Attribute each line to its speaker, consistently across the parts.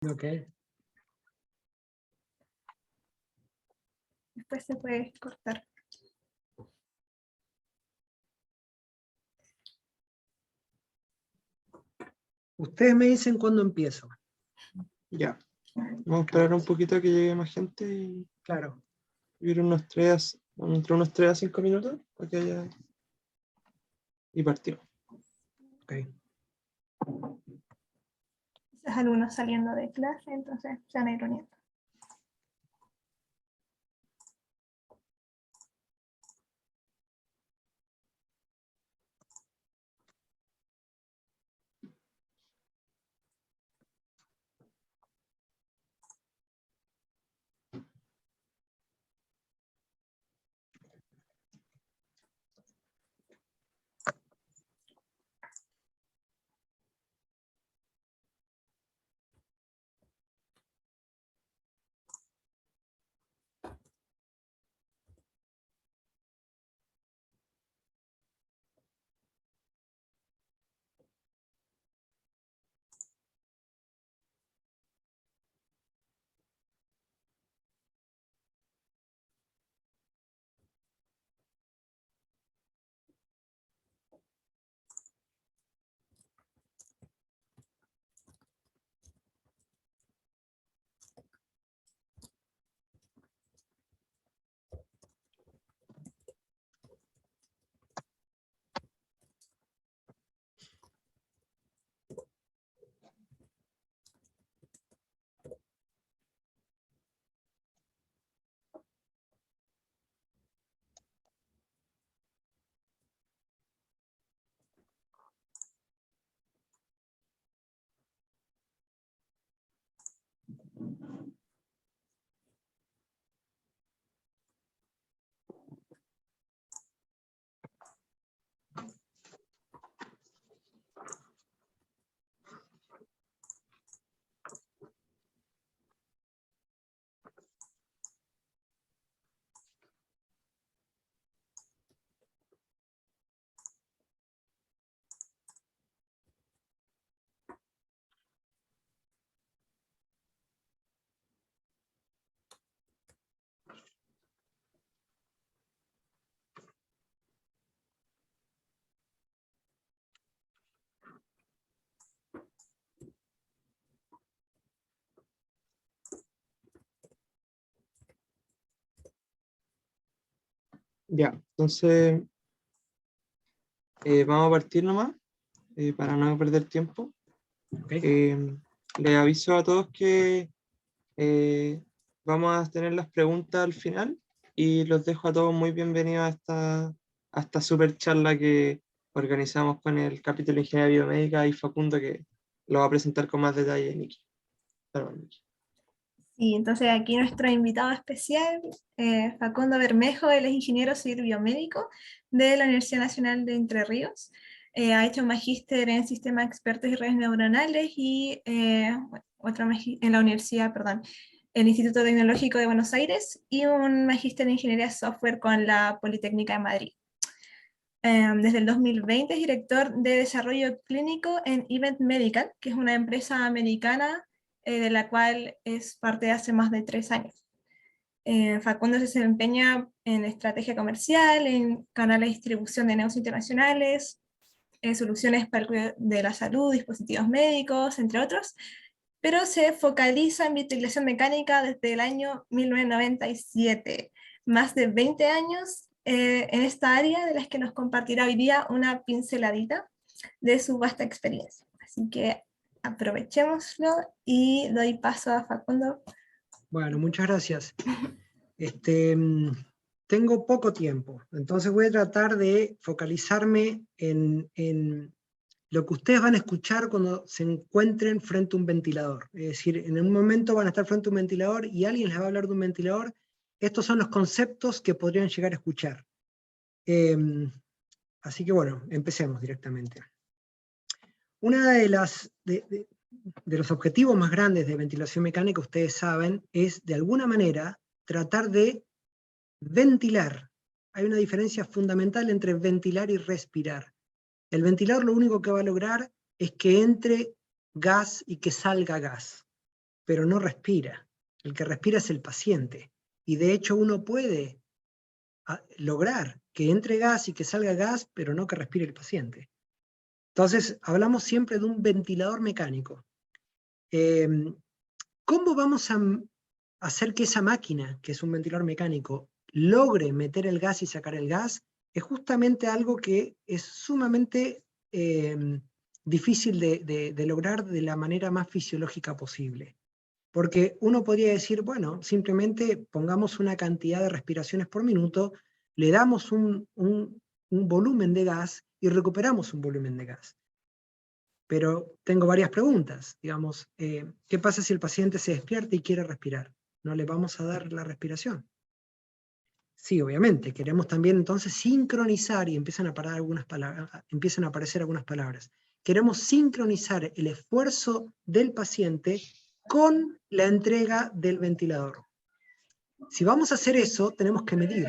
Speaker 1: Ok.
Speaker 2: Después se puede cortar.
Speaker 1: Ustedes me dicen cuándo empiezo.
Speaker 3: Ya. Vamos a esperar un poquito a que llegue más gente y
Speaker 1: Claro.
Speaker 3: ir entre unos 3 a 5 minutos para que haya... y partimos.
Speaker 1: Ok.
Speaker 2: Quizás algunos saliendo de clase, entonces se van a ir uniendo.
Speaker 3: Ya, entonces vamos a partir nomás para no perder tiempo.
Speaker 1: Ok.
Speaker 3: Les aviso a todos que vamos a tener las preguntas al final y los dejo a todos muy bienvenidos a esta super charla que organizamos con el capítulo de Ingeniería Biomédica y Facundo, que lo va a presentar con más detalle Niki. Perdón, Niki.
Speaker 2: Y entonces aquí nuestro invitado especial, Facundo Bermejo, él es ingeniero civil biomédico de la Universidad Nacional de Entre Ríos. Ha hecho un magíster en sistemas expertos y redes neuronales y en la universidad, perdón, el Instituto Tecnológico de Buenos Aires, y un magíster en ingeniería software con la Politécnica de Madrid. Desde el 2020 es director de desarrollo clínico en Event Medical, que es una empresa americana de la cual es parte de hace más de 3 años. Facundo se desempeña en estrategia comercial, en canales de distribución de negocios internacionales, en soluciones para el cuidado de la salud, dispositivos médicos, entre otros, pero se focaliza en ventilación mecánica desde el año 1997, más de 20 años en esta área, de las que nos compartirá hoy día una pinceladita de su vasta experiencia. Así que aprovechémoslo y doy paso a Facundo.
Speaker 1: Bueno, muchas gracias. Tengo poco tiempo, entonces voy a tratar de focalizarme en lo que ustedes van a escuchar cuando se encuentren frente a un ventilador. Es decir, en un momento van a estar frente a un ventilador y alguien les va a hablar de un ventilador. Estos son los conceptos que podrían llegar a escuchar. Así que bueno, empecemos directamente. Una de los objetivos más grandes de ventilación mecánica, ustedes saben, es de alguna manera tratar de ventilar. Hay una diferencia fundamental entre ventilar y respirar. El ventilador lo único que va a lograr es que entre gas y que salga gas. pero no respira. El que respira es el paciente. Y de hecho uno puede lograr que entre gas y que salga gas, pero no que respire el paciente. Entonces, hablamos siempre de un ventilador mecánico. ¿Cómo vamos a hacer que esa máquina, que es un ventilador mecánico, logre meter el gas y sacar el gas? Es justamente algo que es sumamente difícil de lograr de la manera más fisiológica posible. Porque uno podría decir, bueno, simplemente pongamos una cantidad de respiraciones por minuto, le damos un volumen de gas y recuperamos un volumen de gas. Pero tengo varias preguntas. Digamos, ¿qué pasa si el paciente se despierta y quiere respirar? ¿No le vamos a dar la respiración? Sí, obviamente. Queremos también entonces sincronizar, y empiezan a aparecer algunas palabras. Queremos sincronizar el esfuerzo del paciente con la entrega del ventilador. Si vamos a hacer eso, tenemos que medir.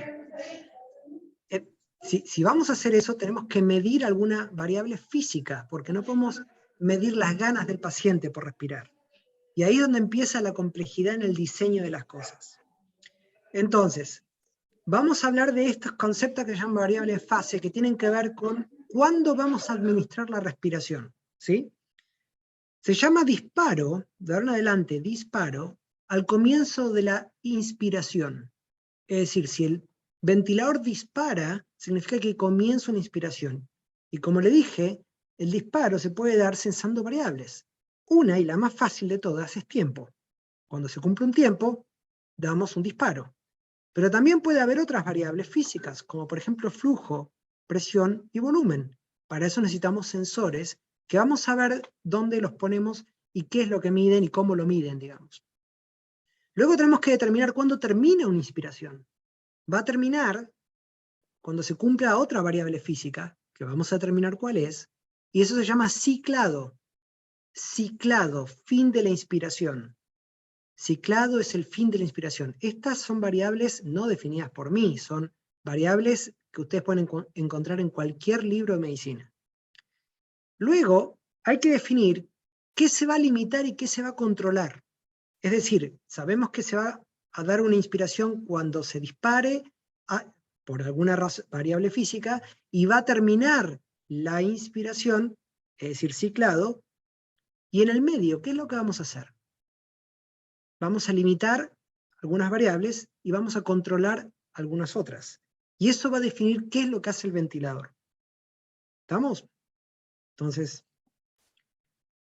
Speaker 1: Si vamos a hacer eso, tenemos que medir alguna variable física, porque no podemos medir las ganas del paciente por respirar. Y ahí es donde empieza la complejidad en el diseño de las cosas. Entonces, vamos a hablar de estos conceptos que se llaman variables fase, que tienen que ver con cuándo vamos a administrar la respiración, ¿sí? Se llama disparo, de ahora en adelante, disparo, al comienzo de la inspiración. Es decir, si el ventilador dispara, significa que comienza una inspiración. Y como le dije, el disparo se puede dar censando variables. Una, y la más fácil de todas, es tiempo. Cuando se cumple un tiempo, damos un disparo. Pero también puede haber otras variables físicas, como por ejemplo flujo, presión y volumen. Para eso necesitamos sensores, que vamos a ver dónde los ponemos y qué es lo que miden y cómo lo miden, digamos. Luego tenemos que determinar cuándo termina una inspiración. Va a terminar cuando se cumpla otra variable física, que vamos a determinar cuál es, y eso se llama ciclado. Ciclado, fin de la inspiración. Ciclado es el fin de la inspiración. Estas son variables no definidas por mí, son variables que ustedes pueden encontrar en cualquier libro de medicina. Luego, hay que definir qué se va a limitar y qué se va a controlar. Es decir, sabemos que se va a dar una inspiración cuando se dispare por alguna variable física y va a terminar la inspiración, es decir, ciclado, y en el medio, ¿qué es lo que vamos a hacer? Vamos a limitar algunas variables y vamos a controlar algunas otras. Y eso va a definir qué es lo que hace el ventilador. ¿Estamos? Entonces,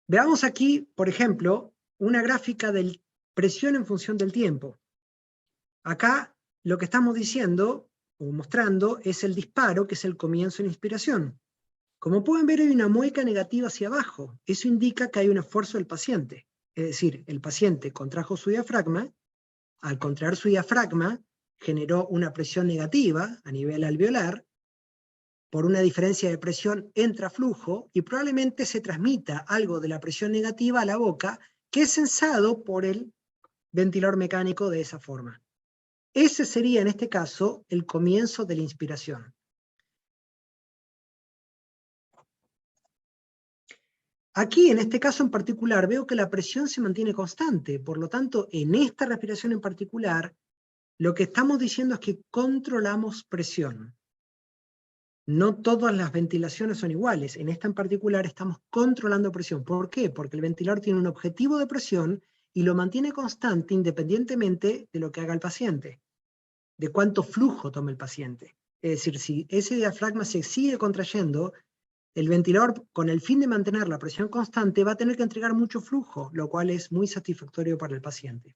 Speaker 1: veamos aquí, por ejemplo, una gráfica de presión en función del tiempo. Acá lo que estamos diciendo o mostrando es el disparo, que es el comienzo de la inspiración. Como pueden ver, hay una mueca negativa hacia abajo. Eso indica que hay un esfuerzo del paciente. Es decir, el paciente contrajo su diafragma, al contraer su diafragma, generó una presión negativa a nivel alveolar, por una diferencia de presión entra-flujo, y probablemente se transmita algo de la presión negativa a la boca, que es sensado por el ventilador mecánico de esa forma. Ese sería, en este caso, el comienzo de la inspiración. Aquí, en este caso en particular, veo que la presión se mantiene constante, por lo tanto, en esta respiración en particular, lo que estamos diciendo es que controlamos presión. No todas las ventilaciones son iguales, en esta en particular estamos controlando presión. ¿Por qué? Porque el ventilador tiene un objetivo de presión y lo mantiene constante independientemente de lo que haga el paciente, de cuánto flujo tome el paciente. Es decir, si ese diafragma se sigue contrayendo, el ventilador, con el fin de mantener la presión constante, va a tener que entregar mucho flujo, lo cual es muy satisfactorio para el paciente.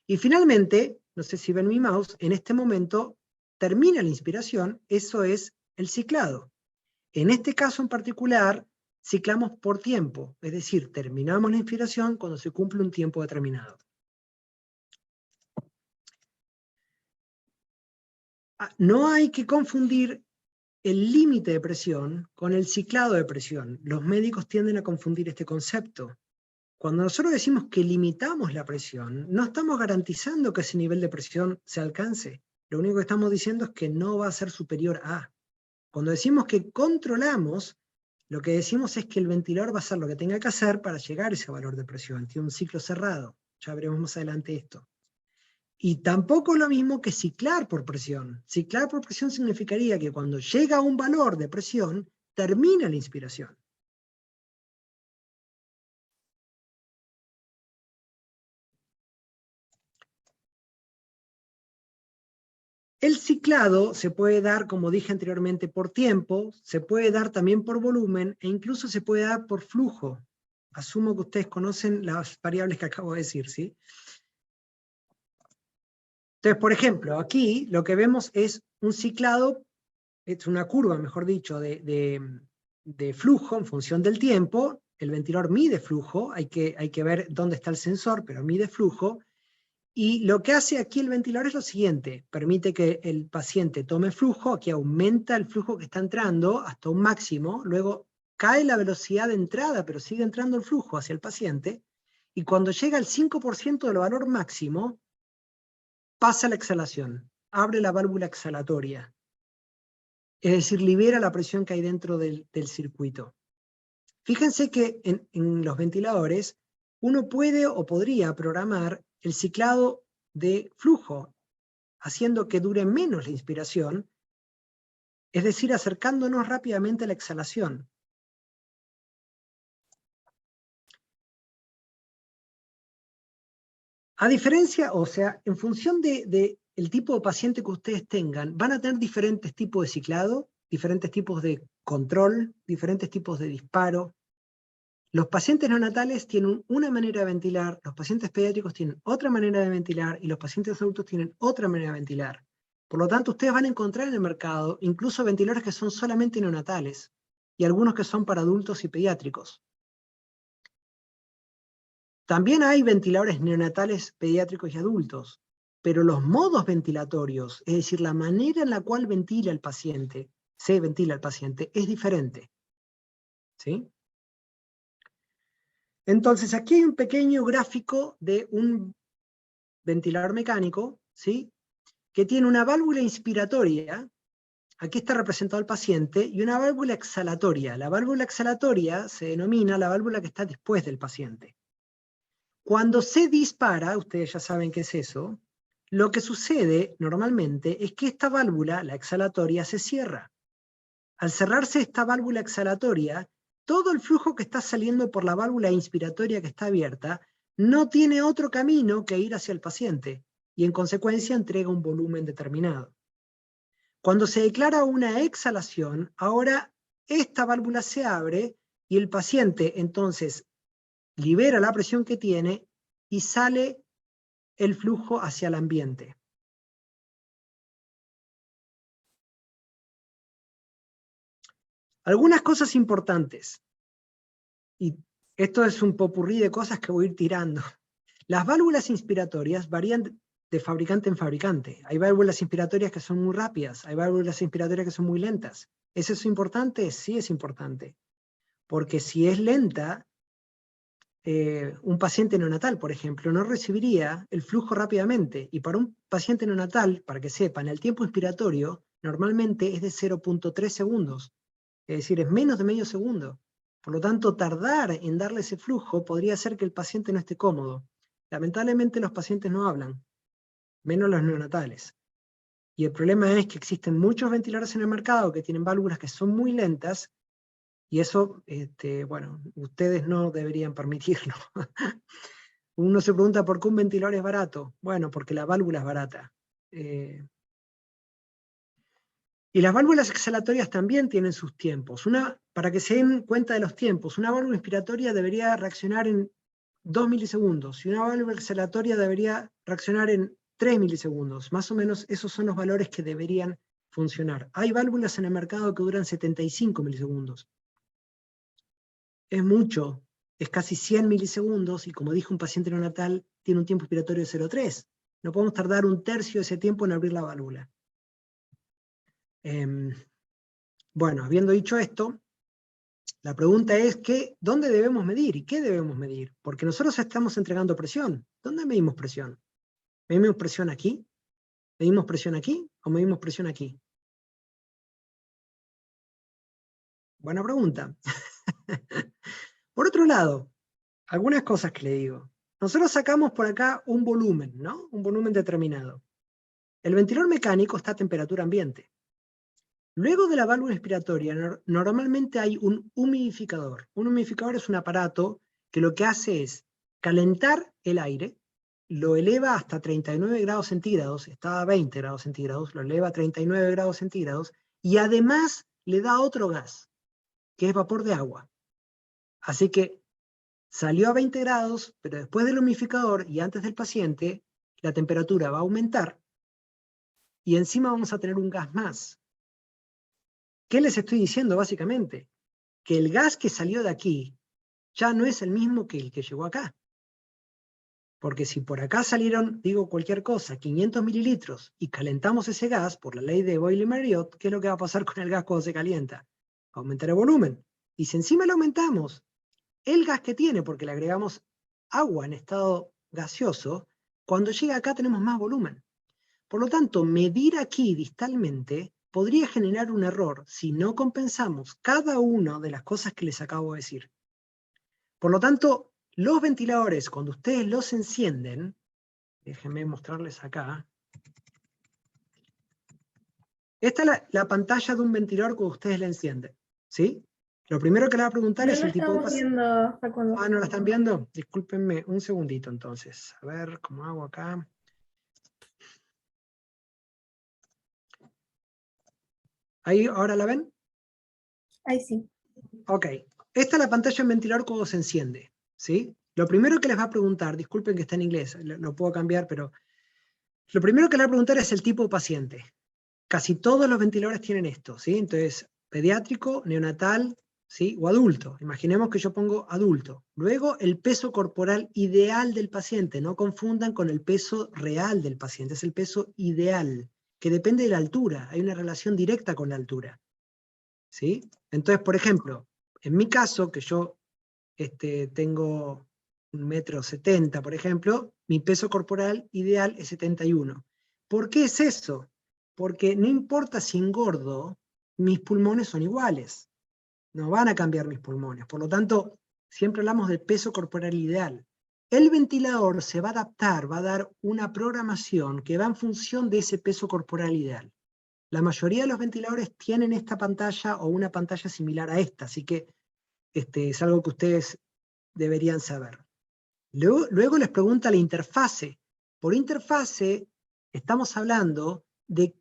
Speaker 1: Y finalmente, no sé si ven mi mouse, en este momento termina la inspiración, eso es el ciclado. En este caso en particular, ciclamos por tiempo, es decir, terminamos la inspiración cuando se cumple un tiempo determinado. No hay que confundir el límite de presión con el ciclado de presión. Los médicos tienden a confundir este concepto. Cuando nosotros decimos que limitamos la presión, no estamos garantizando que ese nivel de presión se alcance. Lo único que estamos diciendo es que no va a ser superior a. Cuando decimos que controlamos, lo que decimos es que el ventilador va a hacer lo que tenga que hacer para llegar a ese valor de presión. Tiene un ciclo cerrado. Ya veremos más adelante esto. Y tampoco es lo mismo que ciclar por presión. Ciclar por presión significaría que cuando llega a un valor de presión, termina la inspiración. El ciclado se puede dar, como dije anteriormente, por tiempo, se puede dar también por volumen, e incluso se puede dar por flujo. Asumo que ustedes conocen las variables que acabo de decir, ¿sí? Entonces, por ejemplo, aquí lo que vemos es un ciclado, es una curva, mejor dicho, de flujo en función del tiempo. El ventilador mide flujo, hay que ver dónde está el sensor, pero mide flujo. Y lo que hace aquí el ventilador es lo siguiente: permite que el paciente tome flujo, aquí aumenta el flujo que está entrando hasta un máximo, luego cae la velocidad de entrada, pero sigue entrando el flujo hacia el paciente, y cuando llega al 5% del valor máximo, pasa la exhalación, abre la válvula exhalatoria, es decir, libera la presión que hay dentro del circuito. Fíjense que en los ventiladores uno puede o podría programar el ciclado de flujo, haciendo que dure menos la inspiración, es decir, acercándonos rápidamente a la exhalación. A diferencia, o sea, en función del tipo de paciente que ustedes tengan, van a tener diferentes tipos de ciclado, diferentes tipos de control, diferentes tipos de disparo. Los pacientes neonatales tienen una manera de ventilar, los pacientes pediátricos tienen otra manera de ventilar, y los pacientes adultos tienen otra manera de ventilar. Por lo tanto, ustedes van a encontrar en el mercado incluso ventiladores que son solamente neonatales, y algunos que son para adultos y pediátricos. También hay ventiladores neonatales, pediátricos y adultos, pero los modos ventilatorios, es decir, la manera en la cual se ventila el paciente, es diferente. ¿Sí? Entonces, aquí hay un pequeño gráfico de un ventilador mecánico, ¿sí? Que tiene una válvula inspiratoria, aquí está representado el paciente, y una válvula exhalatoria. La válvula exhalatoria se denomina la válvula que está después del paciente. Cuando se dispara, ustedes ya saben qué es eso, lo que sucede normalmente es que esta válvula, la exhalatoria, se cierra. Al cerrarse esta válvula exhalatoria, todo el flujo que está saliendo por la válvula inspiratoria que está abierta no tiene otro camino que ir hacia el paciente, y en consecuencia entrega un volumen determinado. Cuando se declara una exhalación, ahora esta válvula se abre y el paciente entonces libera la presión que tiene y sale el flujo hacia el ambiente. Algunas cosas importantes, y esto es un popurrí de cosas que voy a ir tirando. Las válvulas inspiratorias varían de fabricante en fabricante. Hay válvulas inspiratorias que son muy rápidas, hay válvulas inspiratorias que son muy lentas. ¿Es eso importante? Sí es importante. Porque si es lenta, un paciente neonatal, por ejemplo, no recibiría el flujo rápidamente. Y para un paciente neonatal, para que sepan, el tiempo inspiratorio normalmente es de 0.3 segundos. Es decir, es menos de medio segundo. Por lo tanto, tardar en darle ese flujo podría hacer que el paciente no esté cómodo. Lamentablemente los pacientes no hablan, menos los neonatales. Y el problema es que existen muchos ventiladores en el mercado que tienen válvulas que son muy lentas, y eso, bueno, ustedes no deberían permitirlo. Uno se pregunta por qué un ventilador es barato. Bueno, porque la válvula es barata. Y las válvulas exhalatorias también tienen sus tiempos. Para que se den cuenta de los tiempos, una válvula inspiratoria debería reaccionar en 2 milisegundos y una válvula exhalatoria debería reaccionar en 3 milisegundos. Más o menos esos son los valores que deberían funcionar. Hay válvulas en el mercado que duran 75 milisegundos. Es mucho, es casi 100 milisegundos, y como dijo un paciente neonatal, tiene un tiempo inspiratorio de 0,3. No podemos tardar un tercio de ese tiempo en abrir la válvula. Bueno, habiendo dicho esto, la pregunta es ¿dónde debemos medir y qué debemos medir? Porque nosotros estamos entregando presión. ¿Dónde medimos presión? ¿Medimos presión aquí? ¿Medimos presión aquí? ¿O medimos presión aquí? Buena pregunta. Por otro lado, algunas cosas que le digo. nosotros sacamos por acá un volumen, ¿no? Un volumen determinado. El ventilador mecánico está a temperatura ambiente. Luego de la válvula inspiratoria, normalmente hay un humidificador. Un humidificador es un aparato que lo que hace es calentar el aire, lo eleva hasta 39 grados centígrados, está a 20 grados centígrados, lo eleva a 39 grados centígrados, y además le da otro gas, que es vapor de agua. Así que salió a 20 grados, pero después del humidificador y antes del paciente, la temperatura va a aumentar, y encima vamos a tener un gas más. ¿Qué les estoy diciendo básicamente? Que el gas que salió de aquí ya no es el mismo que el que llegó acá. Porque si por acá salieron, digo cualquier cosa, 500 mililitros y calentamos ese gas por la ley de Boyle-Marriott, ¿qué es lo que va a pasar con el gas cuando se calienta? Aumentar el volumen. Y si encima le aumentamos el gas que tiene, porque le agregamos agua en estado gaseoso, cuando llega acá tenemos más volumen. Por lo tanto, medir aquí distalmente podría generar un error si no compensamos cada una de las cosas que les acabo de decir. Por lo tanto, los ventiladores, cuando ustedes los encienden, déjenme mostrarles acá, esta es la pantalla de un ventilador cuando ustedes la encienden, ¿sí? Lo primero que le va a preguntar
Speaker 2: No
Speaker 1: es
Speaker 2: lo
Speaker 1: el tipo de...
Speaker 2: estamos viendo, Facundo.
Speaker 1: Ah, ¿no la están viendo? Discúlpenme un segundito entonces. A ver, ¿cómo hago acá? ¿Ahí ahora la ven?
Speaker 2: Ahí sí.
Speaker 1: Ok. Esta es la pantalla del ventilador cuando se enciende, ¿sí? Lo primero que les va a preguntar, disculpen que está en inglés, lo puedo cambiar, pero lo primero que le va a preguntar es el tipo de paciente. Casi todos los ventiladores tienen esto, ¿sí? Entonces, pediátrico, neonatal, ¿sí? O adulto. Imaginemos que yo pongo adulto. Luego, el peso corporal ideal del paciente. No confundan con el peso real del paciente, es el peso ideal, que depende de la altura. Hay una relación directa con la altura, ¿sí? Entonces, por ejemplo, en mi caso, que yo tengo 1,70 m, por ejemplo, mi peso corporal ideal es 71. ¿Por qué es eso? Porque no importa si engordo, mis pulmones son iguales. No van a cambiar mis pulmones. Por lo tanto, siempre hablamos del peso corporal ideal. El ventilador se va a adaptar, va a dar una programación que va en función de ese peso corporal ideal. La mayoría de los ventiladores tienen esta pantalla o una pantalla similar a esta, así que es algo que ustedes deberían saber. Luego les pregunta la interfase. Por interfase estamos hablando de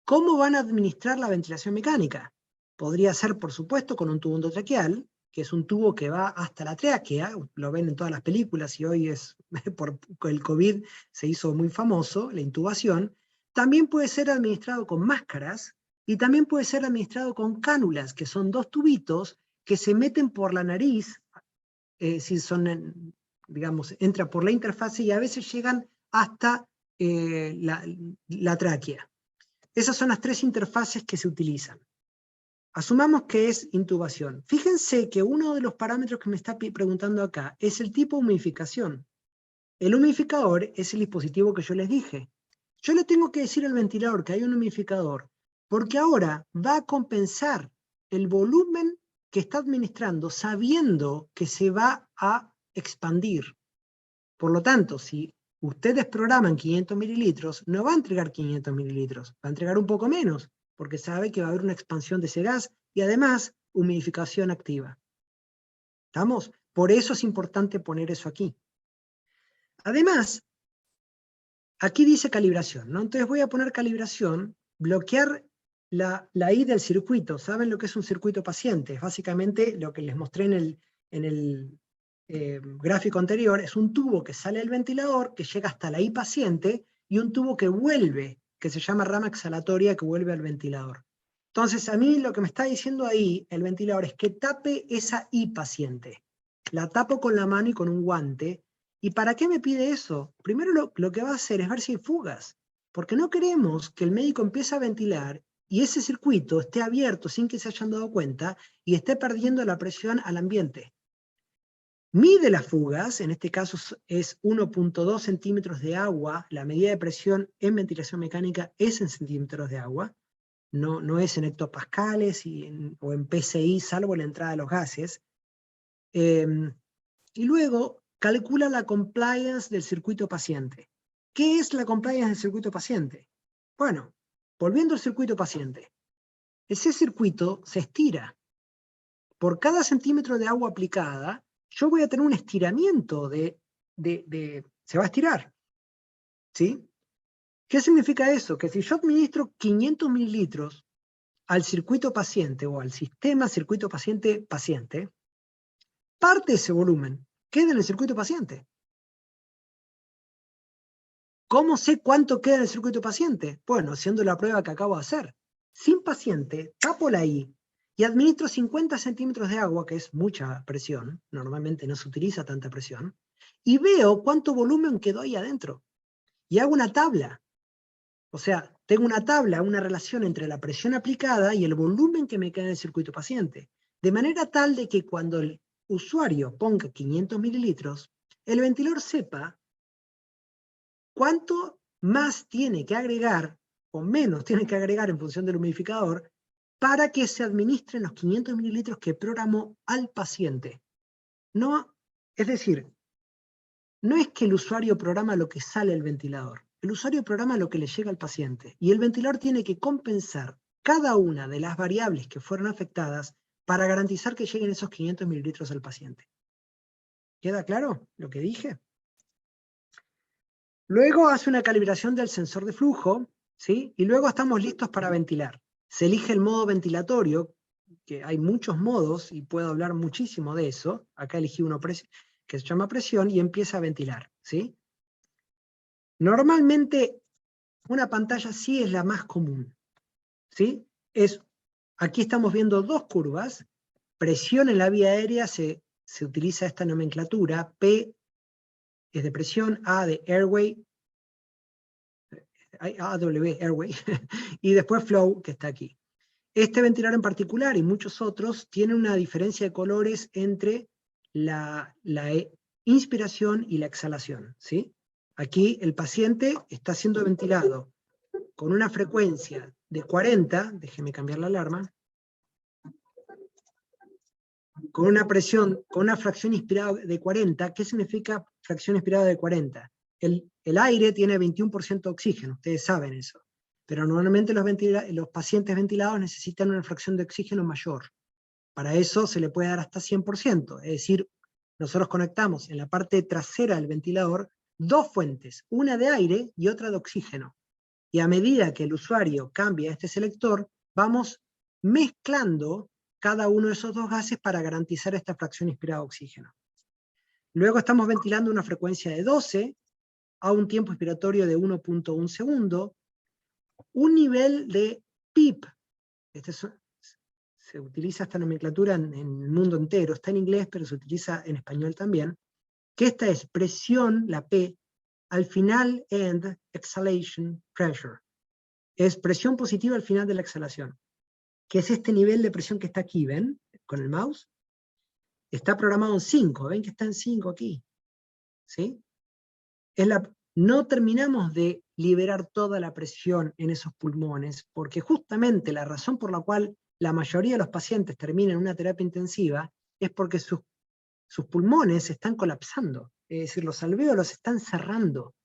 Speaker 1: cómo van a administrar la ventilación mecánica. Podría ser, por supuesto, con un tubo endotraqueal, que es un tubo que va hasta la tráquea, lo ven en todas las películas y hoy por el COVID se hizo muy famoso, la intubación. También puede ser administrado con máscaras y también puede ser administrado con cánulas, que son dos tubitos que se meten por la nariz, si son, digamos, entra por la interfase y a veces llegan hasta la tráquea. Esas son las tres interfaces que se utilizan. Asumamos que es intubación. Fíjense que uno de los parámetros que me está preguntando acá es el tipo de humidificación. El humidificador es el dispositivo que yo les dije. Yo le tengo que decir al ventilador que hay un humidificador, porque ahora va a compensar el volumen que está administrando sabiendo que se va a expandir. Por lo tanto, si ustedes programan 500 mililitros, no va a entregar 500 mililitros, va a entregar un poco menos, porque sabe que va a haber una expansión de ese gas y además humidificación activa. ¿Estamos? Por eso es importante poner eso aquí. Además, aquí dice calibración, ¿no? Entonces voy a poner calibración, bloquear la I del circuito. ¿Saben lo que es un circuito paciente? Es básicamente lo que les mostré en el gráfico anterior, es un tubo que sale del ventilador, que llega hasta la I paciente, y un tubo que vuelve, que se llama rama exhalatoria, que vuelve al ventilador. Entonces, a mí lo que me está diciendo ahí el ventilador es que tape esa I paciente. La tapo con la mano y con un guante. ¿Y para qué me pide eso? Primero lo que va a hacer es ver si hay fugas, porque no queremos que el médico empiece a ventilar y ese circuito esté abierto sin que se hayan dado cuenta y esté perdiendo la presión al ambiente. Mide las fugas, en este caso es 1,2 centímetros de agua, la medida de presión en ventilación mecánica es en centímetros de agua, no es en hectopascales o en PSI, salvo la entrada de los gases. Y luego calcula la compliance del circuito paciente. ¿Qué es la compliance del circuito paciente? Bueno, volviendo al circuito paciente, ese circuito se estira. Por cada centímetro de agua aplicada, yo voy a tener un estiramiento se va a estirar. ¿Sí? ¿Qué significa eso? Que si yo administro 500 mililitros al circuito paciente o al sistema circuito paciente-paciente, parte de ese volumen queda en el circuito paciente. ¿Cómo sé cuánto queda en el circuito paciente? Bueno, haciendo la prueba que acabo de hacer. Sin paciente, tapo la I y administro 50 centímetros de agua, que es mucha presión, normalmente no se utiliza tanta presión, y veo cuánto volumen quedó ahí adentro. Y hago una tabla. O sea, tengo una tabla, una relación entre la presión aplicada y el volumen que me queda en el circuito paciente. De manera tal de que cuando el usuario ponga 500 mililitros, el ventilador sepa cuánto más tiene que agregar o menos tiene que agregar en función del humidificador para que se administren los 500 mililitros que programó al paciente. No, es decir, no es que el usuario programa lo que sale del ventilador. El usuario programa lo que le llega al paciente. Y el ventilador tiene que compensar cada una de las variables que fueron afectadas para garantizar que lleguen esos 500 mililitros al paciente. ¿Queda claro lo que dije? Luego hace una calibración del sensor de flujo, ¿sí? Y luego estamos listos para ventilar. Se elige el modo ventilatorio, que hay muchos modos y puedo hablar muchísimo de eso. Acá elegí uno que se llama presión y empieza a ventilar, ¿sí? Normalmente una pantalla así es la más común, ¿sí? Aquí estamos viendo dos curvas. Presión en la vía aérea se utiliza esta nomenclatura. P es de presión, A de airway, AW, airway, y después flow, que está aquí. Este ventilador en particular y muchos otros tienen una diferencia de colores entre la inspiración y la exhalación, ¿sí? Aquí el paciente está siendo ventilado con una frecuencia de 40, déjeme cambiar la alarma, con una presión, con una fracción inspirada de 40. ¿Qué significa fracción inspirada de 40? El aire tiene 21% de oxígeno, ustedes saben eso. Pero normalmente los pacientes ventilados necesitan una fracción de oxígeno mayor. Para eso se le puede dar hasta 100%. Es decir, nosotros conectamos en la parte trasera del ventilador dos fuentes, una de aire y otra de oxígeno. Y a medida que el usuario cambia este selector, vamos mezclando cada uno de esos dos gases para garantizar esta fracción inspirada de oxígeno. Luego estamos ventilando una frecuencia de 12 a un tiempo inspiratorio de 1.1 segundo, un nivel de PIP, se utiliza esta nomenclatura en el mundo entero, está en inglés pero se utiliza en español también, que esta es presión, la P, al final end exhalation pressure. Es presión positiva al final de la exhalación, que es este nivel de presión que está aquí, ¿ven? Con el mouse. Está programado en 5, ¿ven que está en 5 aquí? ¿Sí? No terminamos de liberar toda la presión en esos pulmones, porque justamente la razón por la cual la mayoría de los pacientes terminan una terapia intensiva es porque sus pulmones están colapsando, es decir, los alvéolos están cerrando,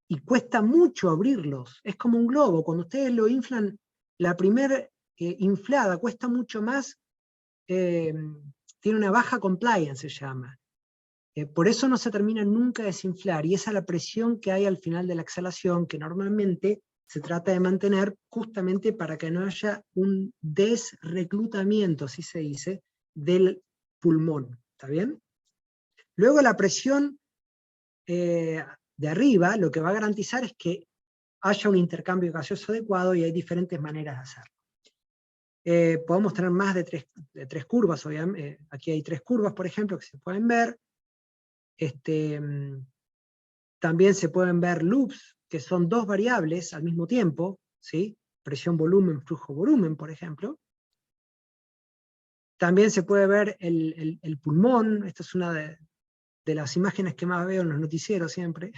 Speaker 1: y cuesta mucho abrirlos. Es como un globo, cuando ustedes lo inflan, la primera inflada cuesta mucho más, tiene una baja compliance, se llama. Por eso no se termina nunca de desinflar, y esa es la presión que hay al final de la exhalación, que normalmente se trata de mantener justamente para que no haya un desreclutamiento, así se dice, del pulmón. ¿Está bien? Luego la presión de arriba lo que va a garantizar es que haya un intercambio gaseoso adecuado, y hay diferentes maneras de hacerlo. Podemos tener más de tres curvas, obviamente. Aquí hay 3 curvas, por ejemplo, que se pueden ver. También se pueden ver loops, que son 2 variables al mismo tiempo, ¿sí? Presión, volumen, flujo, volumen, por ejemplo. También se puede ver el pulmón. Esta es una de las imágenes que más veo en los noticieros siempre.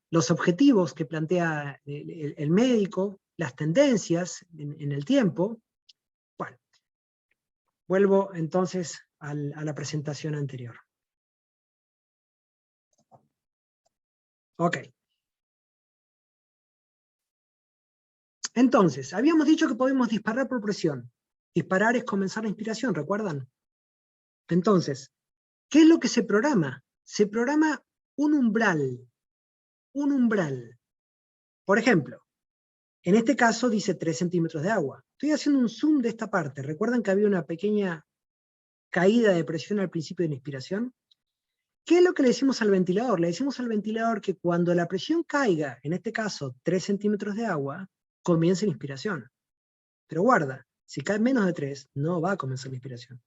Speaker 1: Los objetivos que plantea el médico, las tendencias en el tiempo. Bueno, vuelvo entonces a la presentación anterior. Ok. Entonces, habíamos dicho que podemos disparar por presión. Disparar es comenzar la inspiración, ¿recuerdan? Entonces, ¿qué es lo que se programa? Se programa un umbral. Un umbral. Por ejemplo, en este caso dice 3 centímetros de agua. Estoy haciendo un zoom de esta parte. ¿Recuerdan que había una pequeña caída de presión al principio de la inspiración? ¿Qué es lo que le decimos al ventilador? Le decimos al ventilador que cuando la presión caiga, en este caso 3 centímetros de agua, comience la inspiración. Pero guarda, si cae menos de 3, no va a comenzar la inspiración.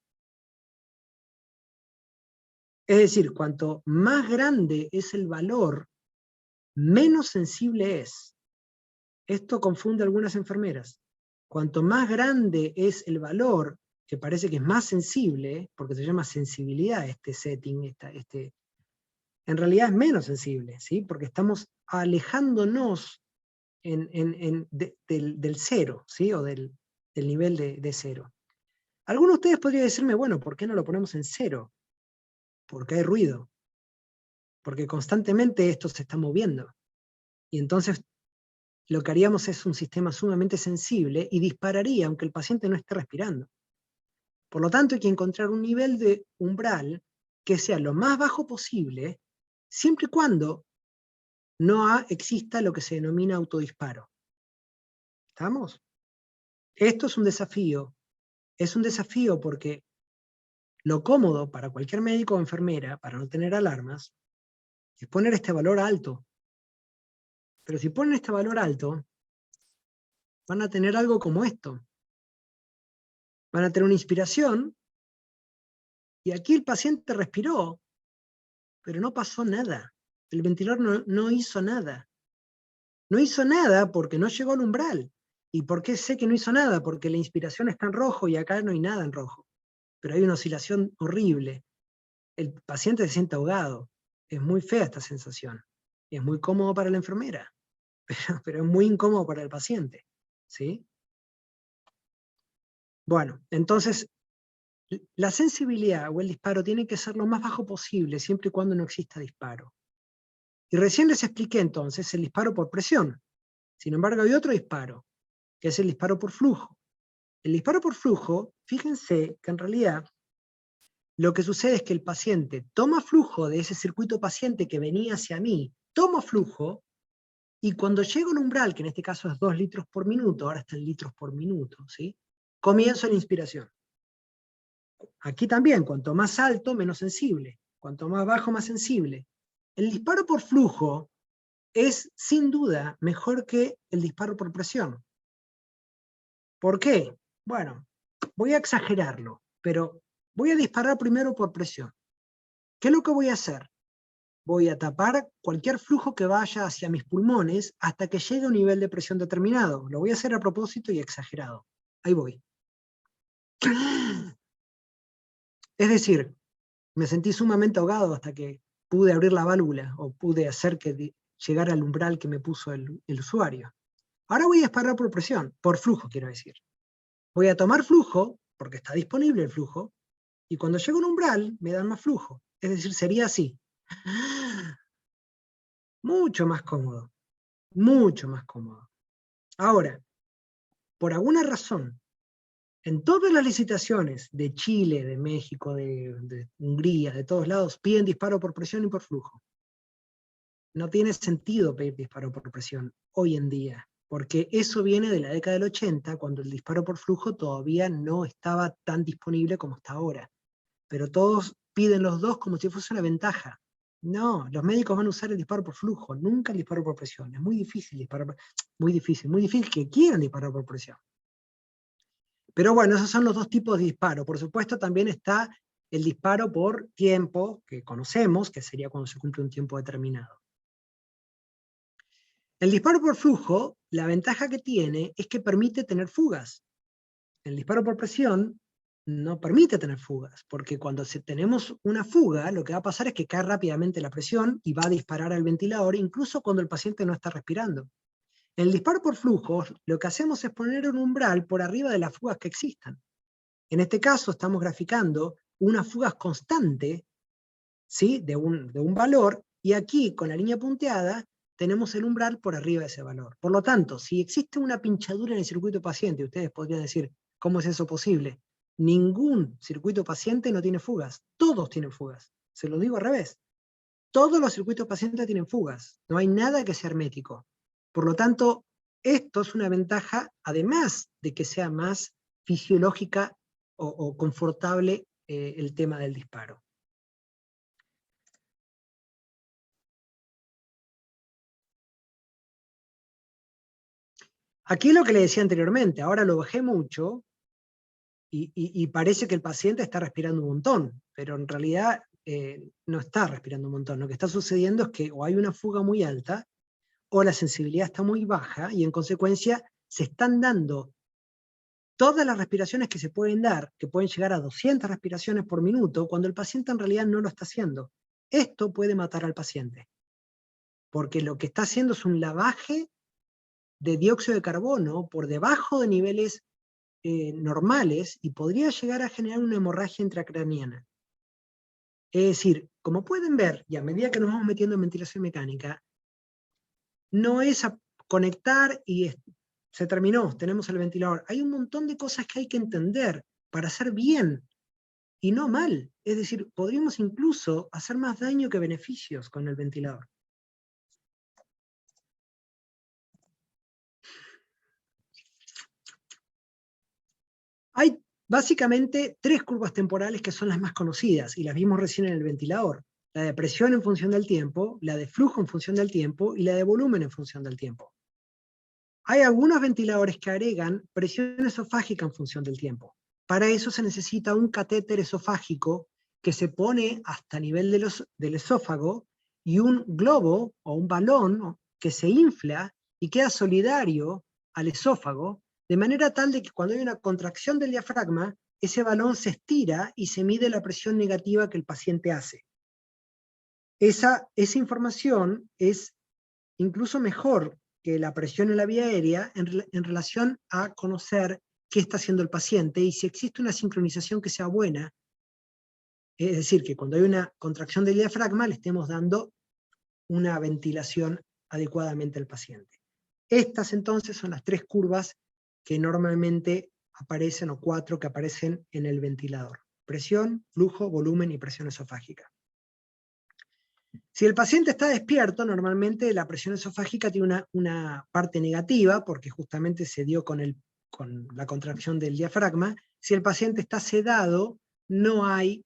Speaker 1: Es decir, cuanto más grande es el valor, menos sensible es. Esto confunde a algunas enfermeras. Cuanto más grande es el valor, que parece que es más sensible, porque se llama sensibilidad este setting, en realidad es menos sensible, ¿sí? Porque estamos alejándonos del cero, ¿sí? O del nivel de cero. Algunos de ustedes podrían decirme, bueno, ¿por qué no lo ponemos en cero? Porque hay ruido. Porque constantemente esto se está moviendo. Y entonces lo que haríamos es un sistema sumamente sensible y dispararía aunque el paciente no esté respirando. Por lo tanto, hay que encontrar un nivel de umbral que sea lo más bajo posible, siempre y cuando no exista lo que se denomina autodisparo. ¿Estamos? Esto es un desafío. Es un desafío porque lo cómodo para cualquier médico o enfermera, para no tener alarmas, es poner este valor alto. Pero si ponen este valor alto, van a tener algo como esto. Van a tener una inspiración, y aquí el paciente respiró, pero no pasó nada. El ventilador no hizo nada. No hizo nada porque no llegó al umbral. ¿Y por qué sé que no hizo nada? Porque la inspiración está en rojo y acá no hay nada en rojo. Pero hay una oscilación horrible. El paciente se siente ahogado. Es muy fea esta sensación. Es muy cómodo para la enfermera, pero es muy incómodo para el paciente. ¿Sí? Bueno, entonces, la sensibilidad o el disparo tiene que ser lo más bajo posible, siempre y cuando no exista disparo. Y recién les expliqué entonces el disparo por presión. Sin embargo, hay otro disparo, que es el disparo por flujo. El disparo por flujo, fíjense que en realidad lo que sucede es que el paciente toma flujo de ese circuito paciente que venía hacia mí, toma flujo, y cuando llego al umbral, que en este caso es 2 litros por minuto, ahora está en litros por minuto, ¿sí? Comienzo la inspiración. Aquí también, cuanto más alto, menos sensible. Cuanto más bajo, más sensible. El disparo por flujo es, sin duda, mejor que el disparo por presión. ¿Por qué? Bueno, voy a exagerarlo, pero voy a disparar primero por presión. ¿Qué es lo que voy a hacer? Voy a tapar cualquier flujo que vaya hacia mis pulmones hasta que llegue a un nivel de presión determinado. Lo voy a hacer a propósito y exagerado. Ahí voy. Es decir, me sentí sumamente ahogado hasta que pude abrir la válvula o pude hacer que llegara al umbral que me puso el usuario. Ahora voy a disparar por presión, por flujo quiero decir. Voy a tomar flujo, porque está disponible el flujo, y cuando llego a un umbral me dan más flujo. Es decir, sería así. Mucho más cómodo. Mucho más cómodo. Ahora, por alguna razón, en todas las licitaciones de Chile, de México, de Hungría, de todos lados, piden disparo por presión y por flujo. No tiene sentido pedir disparo por presión hoy en día, porque eso viene de la década del 80, cuando el disparo por flujo todavía no estaba tan disponible como está ahora. Pero todos piden los dos como si fuese una ventaja. No, los médicos van a usar el disparo por flujo, nunca el disparo por presión. Es muy difícil disparar, muy difícil que quieran disparar por presión. Pero bueno, esos son los dos tipos de disparo. Por supuesto, también está el disparo por tiempo, que conocemos, que sería cuando se cumple un tiempo determinado. El disparo por flujo, la ventaja que tiene es que permite tener fugas. El disparo por presión no permite tener fugas, porque cuando tenemos una fuga, lo que va a pasar es que cae rápidamente la presión y va a disparar al ventilador, incluso cuando el paciente no está respirando. En el disparo por flujo, lo que hacemos es poner un umbral por arriba de las fugas que existan. En este caso estamos graficando una fuga constante, ¿sí? de un valor, Y aquí, con la línea punteada, tenemos el umbral por arriba de ese valor. Por lo tanto, si existe una pinchadura en el circuito paciente, ustedes podrían decir, ¿cómo es eso posible? Ningún circuito paciente no tiene fugas, todos tienen fugas. Se lo digo al revés. Todos los circuitos pacientes tienen fugas, no hay nada que sea hermético. Por lo tanto, esto es una ventaja, además de que sea más fisiológica o confortable el tema del disparo. Aquí es lo que le decía anteriormente, ahora lo bajé mucho y parece que el paciente está respirando un montón, pero en realidad no está respirando un montón. Lo que está sucediendo es que o hay una fuga muy alta, o la sensibilidad está muy baja, y en consecuencia se están dando todas las respiraciones que se pueden dar, que pueden llegar a 200 respiraciones por minuto, cuando el paciente en realidad no lo está haciendo. Esto puede matar al paciente, porque lo que está haciendo es un lavaje de dióxido de carbono por debajo de niveles normales, y podría llegar a generar una hemorragia intracraniana. Es decir, como pueden ver, y a medida que nos vamos metiendo en ventilación mecánica, no es a conectar y se terminó, tenemos el ventilador. Hay un montón de cosas que hay que entender para hacer bien y no mal. Es decir, podríamos incluso hacer más daño que beneficios con el ventilador. Hay básicamente 3 curvas temporales que son las más conocidas, y las vimos recién en el ventilador. La de presión en función del tiempo, la de flujo en función del tiempo, y la de volumen en función del tiempo. Hay algunos ventiladores que agregan presión esofágica en función del tiempo. Para eso se necesita un catéter esofágico que se pone hasta nivel del esófago, y un globo o un balón que se infla y queda solidario al esófago, de manera tal de que cuando hay una contracción del diafragma, ese balón se estira y se mide la presión negativa que el paciente hace. Esa información es incluso mejor que la presión en la vía aérea en relación a conocer qué está haciendo el paciente y si existe una sincronización que sea buena. Es decir, que cuando hay una contracción del diafragma le estemos dando una ventilación adecuadamente al paciente. Estas entonces son las 3 curvas que normalmente aparecen, o 4 que aparecen en el ventilador: presión, flujo, volumen y presión esofágica. Si el paciente está despierto, normalmente la presión esofágica tiene una parte negativa, porque justamente se dio con la contracción del diafragma. Si el paciente está sedado, no hay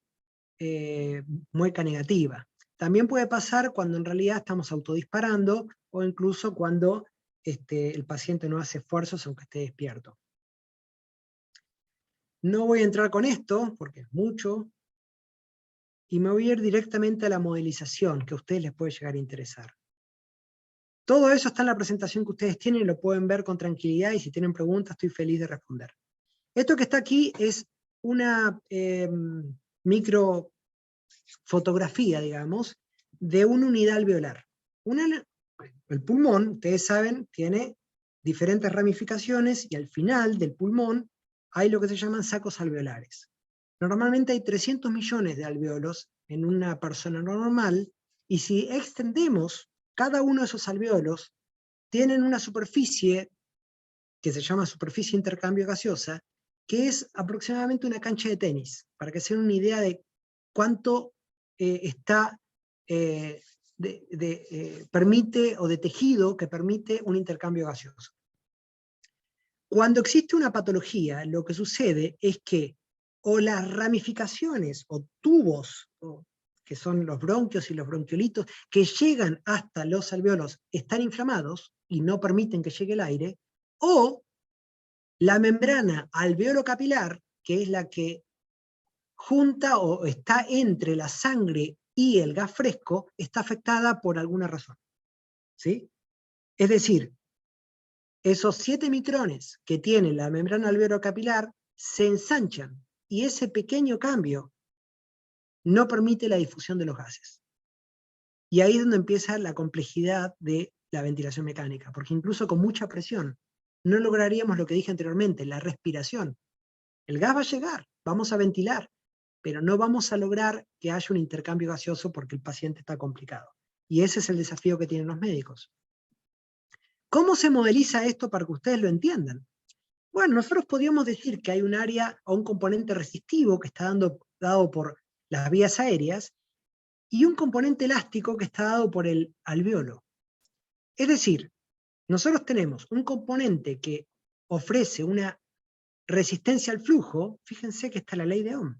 Speaker 1: mueca negativa. También puede pasar cuando en realidad estamos autodisparando, o incluso cuando el paciente no hace esfuerzos aunque esté despierto. No voy a entrar con esto, porque es mucho, y me voy a ir directamente a la modelización, que a ustedes les puede llegar a interesar. Todo eso está en la presentación que ustedes tienen, y lo pueden ver con tranquilidad, y si tienen preguntas estoy feliz de responder. Esto que está aquí es una micro fotografía, digamos, de una unidad alveolar. El pulmón, ustedes saben, tiene diferentes ramificaciones, y al final del pulmón hay lo que se llaman sacos alveolares. Normalmente hay 300 millones de alveolos en una persona normal, y si extendemos cada uno de esos alveolos, tienen una superficie que se llama superficie de intercambio gaseosa, que es aproximadamente una cancha de tenis, para que se den una idea de cuánto permite, o de tejido que permite un intercambio gaseoso. Cuando existe una patología, lo que sucede es que o las ramificaciones o tubos, que son los bronquios y los bronquiolitos, que llegan hasta los alveolos, están inflamados y no permiten que llegue el aire, o la membrana alveolo-capilar, que es la que junta o está entre la sangre y el gas fresco, está afectada por alguna razón. ¿Sí? Es decir, esos 7 micrones que tiene la membrana alveolo-capilar se ensanchan, y ese pequeño cambio no permite la difusión de los gases. Y ahí es donde empieza la complejidad de la ventilación mecánica, porque incluso con mucha presión no lograríamos lo que dije anteriormente, la respiración. El gas va a llegar, vamos a ventilar, pero no vamos a lograr que haya un intercambio gaseoso porque el paciente está complicado. Y ese es el desafío que tienen los médicos. ¿Cómo se modeliza esto para que ustedes lo entiendan? Bueno, nosotros podríamos decir que hay un área o un componente resistivo que está dado por las vías aéreas y un componente elástico que está dado por el alvéolo. Es decir, nosotros tenemos un componente que ofrece una resistencia al flujo. Fíjense que está la ley de Ohm,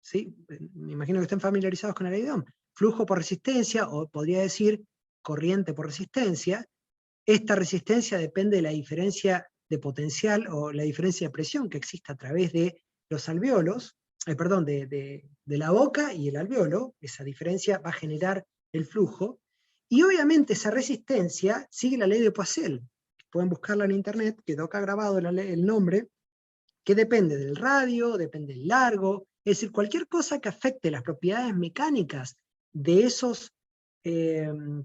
Speaker 1: ¿sí? Me imagino que estén familiarizados con la ley de Ohm. Flujo por resistencia, o podría decir corriente por resistencia. Esta resistencia depende de la diferencia de potencial o la diferencia de presión que existe a través de los alvéolos, de la boca y el alvéolo. Esa diferencia va a generar el flujo. Y obviamente esa resistencia sigue la ley de Poiseuille. Pueden buscarla en internet, quedó acá grabado el nombre, que depende del radio, depende del largo, es decir, cualquier cosa que afecte las propiedades mecánicas de esos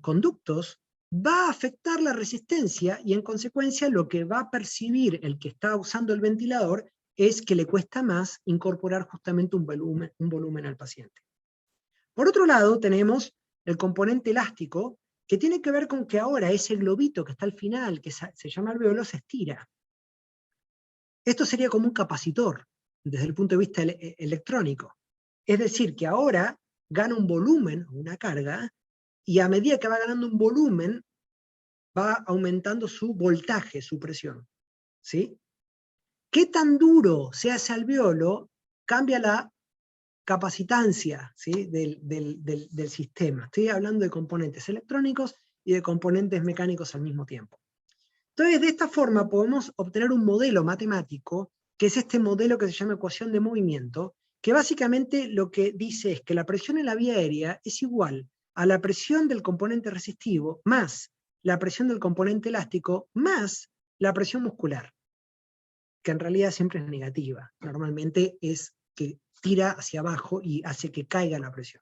Speaker 1: conductos va a afectar la resistencia, y en consecuencia lo que va a percibir el que está usando el ventilador es que le cuesta más incorporar justamente un volumen al paciente. Por otro lado, tenemos el componente elástico, que tiene que ver con que ahora ese globito que está al final, que se llama alvéolo, se estira. Esto sería como un capacitor, desde el punto de vista electrónico. Es decir, que ahora gana un volumen, una carga, y a medida que va ganando un volumen, va aumentando su voltaje, su presión. ¿Sí? ¿Qué tan duro se hace alvéolo? Cambia la capacitancia, ¿sí? del sistema. Estoy hablando de componentes electrónicos y de componentes mecánicos al mismo tiempo. Entonces, de esta forma podemos obtener un modelo matemático, que es este modelo que se llama ecuación de movimiento, que básicamente lo que dice es que la presión en la vía aérea es igual a la presión del componente resistivo más la presión del componente elástico más la presión muscular, que en realidad siempre es negativa. Normalmente es que tira hacia abajo y hace que caiga la presión.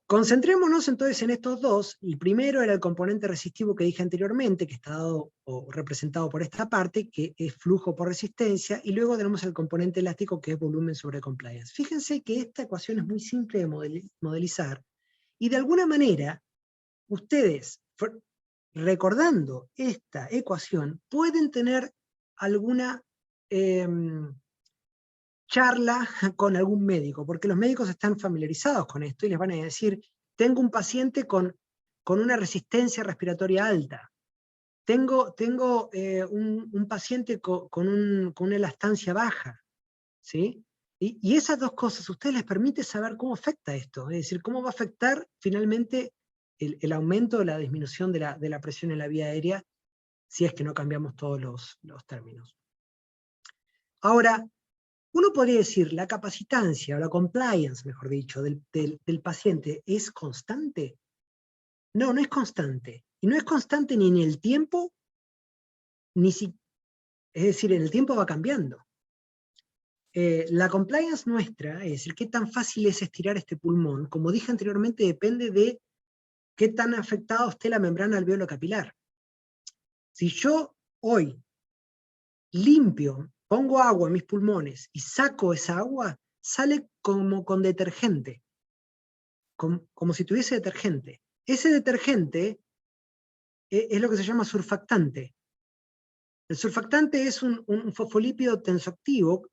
Speaker 1: Concentrémonos entonces en estos dos. El primero era el componente resistivo que dije anteriormente, que está dado o representado por esta parte, que es flujo por resistencia, y luego tenemos el componente elástico, que es volumen sobre compliance. Fíjense que esta ecuación es muy simple de modelizar, y de alguna manera, ustedes, recordando esta ecuación, pueden tener alguna charla con algún médico, porque los médicos están familiarizados con esto y les van a decir: tengo un paciente con una resistencia respiratoria alta, tengo un paciente con una elastancia baja, ¿sí? Y esas dos cosas a ustedes les permite saber cómo afecta esto, es decir, cómo va a afectar finalmente el aumento o la disminución de la presión en la vía aérea, si es que no cambiamos todos los términos. Ahora, uno podría decir, la capacitancia o la compliance, mejor dicho, del paciente ¿es constante? No, no es constante. Y no es constante ni en el tiempo, es decir, en el tiempo va cambiando. La compliance nuestra, es decir, qué tan fácil es estirar este pulmón, como dije anteriormente, depende de qué tan afectada esté la membrana alvéolo capilar. Si yo hoy limpio, pongo agua en mis pulmones y saco esa agua, sale como con detergente, como si tuviese detergente. Ese detergente es lo que se llama surfactante. El surfactante es un fosfolípido tensoactivo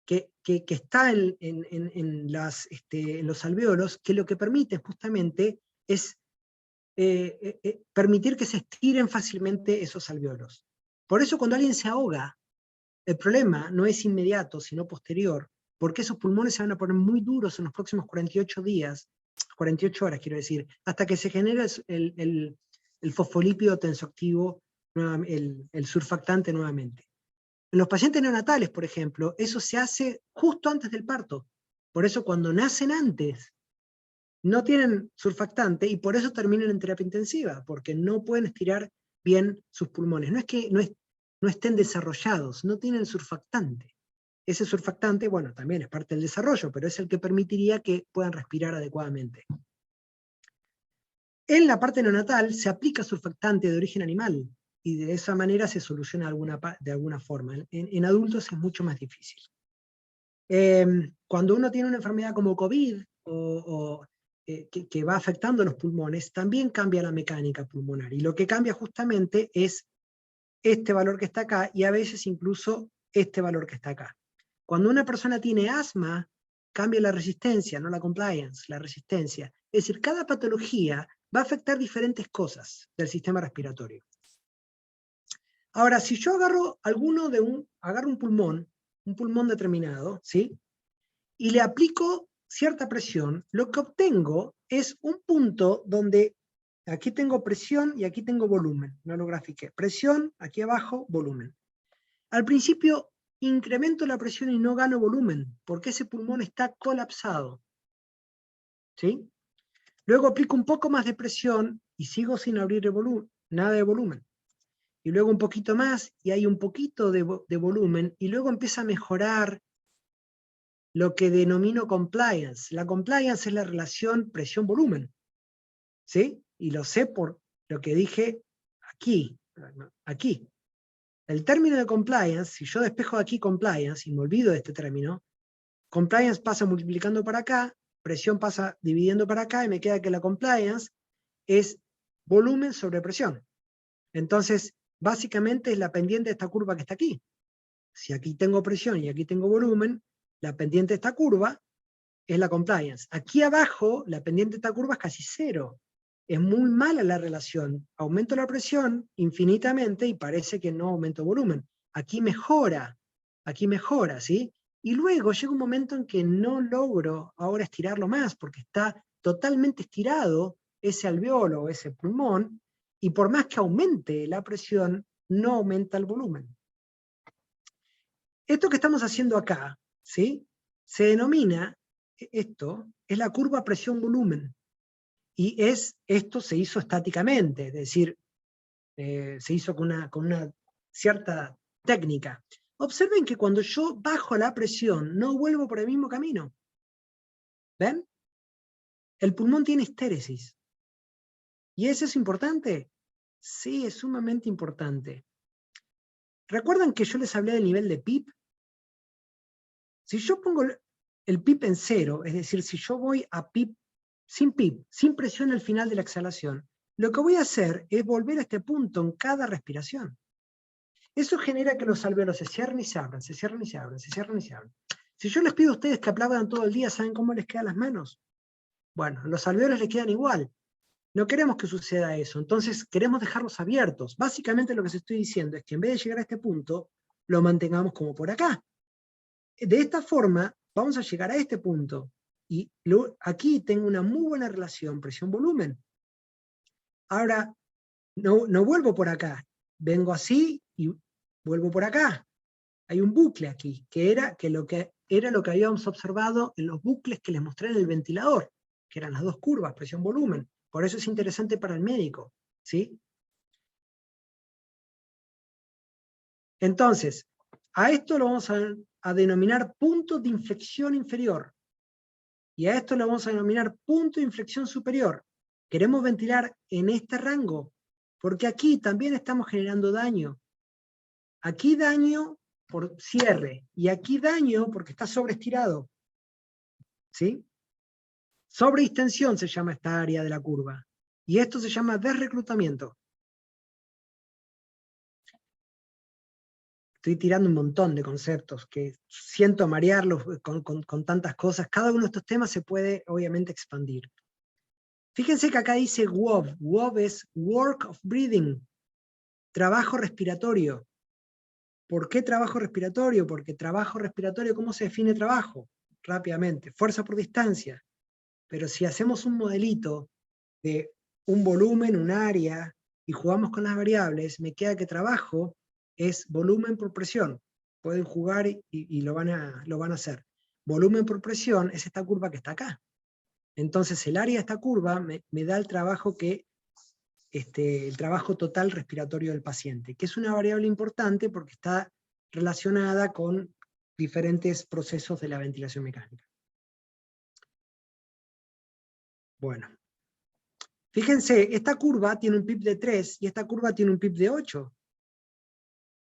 Speaker 1: que está en los alvéolos, que lo que permite justamente es permitir que se estiren fácilmente esos alvéolos. Por eso cuando alguien se ahoga, el problema no es inmediato, sino posterior, porque esos pulmones se van a poner muy duros en los próximos 48 días, 48 horas quiero decir, hasta que se genera el fosfolípido tensoactivo, el surfactante nuevamente. En los pacientes neonatales, por ejemplo, eso se hace justo antes del parto. Por eso cuando nacen antes, no tienen surfactante y por eso terminan en terapia intensiva, porque no pueden estirar bien sus pulmones. No es que no estén desarrollados, no tienen surfactante. Ese surfactante, bueno, también es parte del desarrollo, pero es el que permitiría que puedan respirar adecuadamente. En la parte neonatal se aplica surfactante de origen animal, y de esa manera se soluciona de alguna forma. En adultos es mucho más difícil. Cuando uno tiene una enfermedad como COVID, que va afectando los pulmones, también cambia la mecánica pulmonar. Y lo que cambia justamente es este valor que está acá, y a veces incluso este valor que está acá. Cuando una persona tiene asma, cambia la resistencia, no la compliance, la resistencia. Es decir, cada patología va a afectar diferentes cosas del sistema respiratorio. Ahora, si yo agarro agarro un pulmón determinado, ¿sí? Y le aplico cierta presión, lo que obtengo es un punto donde aquí tengo presión y aquí tengo volumen, no lo grafiqué. Presión, aquí abajo, volumen. Al principio incremento la presión y no gano volumen, porque ese pulmón está colapsado. ¿Sí? Luego aplico un poco más de presión y sigo sin abrir nada de volumen. Y luego un poquito más y hay un poquito de volumen, y luego empieza a mejorar lo que denomino compliance. La compliance es la relación presión-volumen. ¿Sí? Y lo sé por lo que dije aquí. Aquí. El término de compliance, si yo despejo aquí compliance y me olvido de este término, compliance pasa multiplicando para acá, presión pasa dividiendo para acá, y me queda que la compliance es volumen sobre presión. Entonces, básicamente es la pendiente de esta curva que está aquí. Si aquí tengo presión y aquí tengo volumen, la pendiente de esta curva es la compliance. Aquí abajo, la pendiente de esta curva es casi cero. Es muy mala la relación. Aumento la presión infinitamente y parece que no aumento volumen. Aquí mejora, ¿sí? Y luego llega un momento en que no logro ahora estirarlo más, porque está totalmente estirado ese alveolo, ese pulmón, y por más que aumente la presión, no aumenta el volumen. Esto que estamos haciendo acá, ¿sí? Se denomina, esto es la curva presión-volumen. Y esto se hizo estáticamente, es decir, se hizo con una cierta técnica. Observen que cuando yo bajo la presión, no vuelvo por el mismo camino. ¿Ven? El pulmón tiene histéresis. ¿Y eso es importante? Sí, es sumamente importante. ¿Recuerdan que yo les hablé del nivel de PIP? Si yo pongo el PIP en cero, es decir, si yo voy a PIP, sin presión al final de la exhalación, lo que voy a hacer es volver a este punto en cada respiración. Eso genera que los alveolos se cierren y se abran, se cierran y se abran, se cierran y se abran. Si yo les pido a ustedes que aplaudan todo el día, ¿saben cómo les quedan las manos? Bueno, los alveolos les quedan igual. No queremos que suceda eso, entonces queremos dejarlos abiertos. Básicamente lo que se estoy diciendo es que en vez de llegar a este punto, lo mantengamos como por acá. De esta forma, vamos a llegar a este punto. Y aquí tengo una muy buena relación presión-volumen. Ahora, no vuelvo por acá. Vengo así y vuelvo por acá. Hay un bucle aquí, que era lo que habíamos observado en los bucles que les mostré en el ventilador, que eran las dos curvas, presión-volumen. Por eso es interesante para el médico, ¿sí? Entonces, a esto lo vamos a denominar punto de inflexión inferior. Y a esto lo vamos a denominar punto de inflexión superior. Queremos ventilar en este rango, porque aquí también estamos generando daño. Aquí daño por cierre, y aquí daño porque está sobreestirado. ¿Sí? Sobredistensión se llama esta área de la curva. Y esto se llama desreclutamiento. Estoy tirando un montón de conceptos que siento marearlos con tantas cosas. Cada uno de estos temas se puede, obviamente, expandir. Fíjense que acá dice WOB. WOB es Work of Breathing. Trabajo respiratorio. ¿Por qué trabajo respiratorio? Porque trabajo respiratorio, ¿cómo se define trabajo? Rápidamente, fuerza por distancia. Pero si hacemos un modelito de un volumen, un área, y jugamos con las variables, me queda que trabajo es volumen por presión. Pueden jugar y lo van a hacer. Volumen por presión es esta curva que está acá. Entonces el área de esta curva me da el trabajo el trabajo total respiratorio del paciente, que es una variable importante porque está relacionada con diferentes procesos de la ventilación mecánica. Bueno. Fíjense, esta curva tiene un PIP de 3 y esta curva tiene un PIP de 8.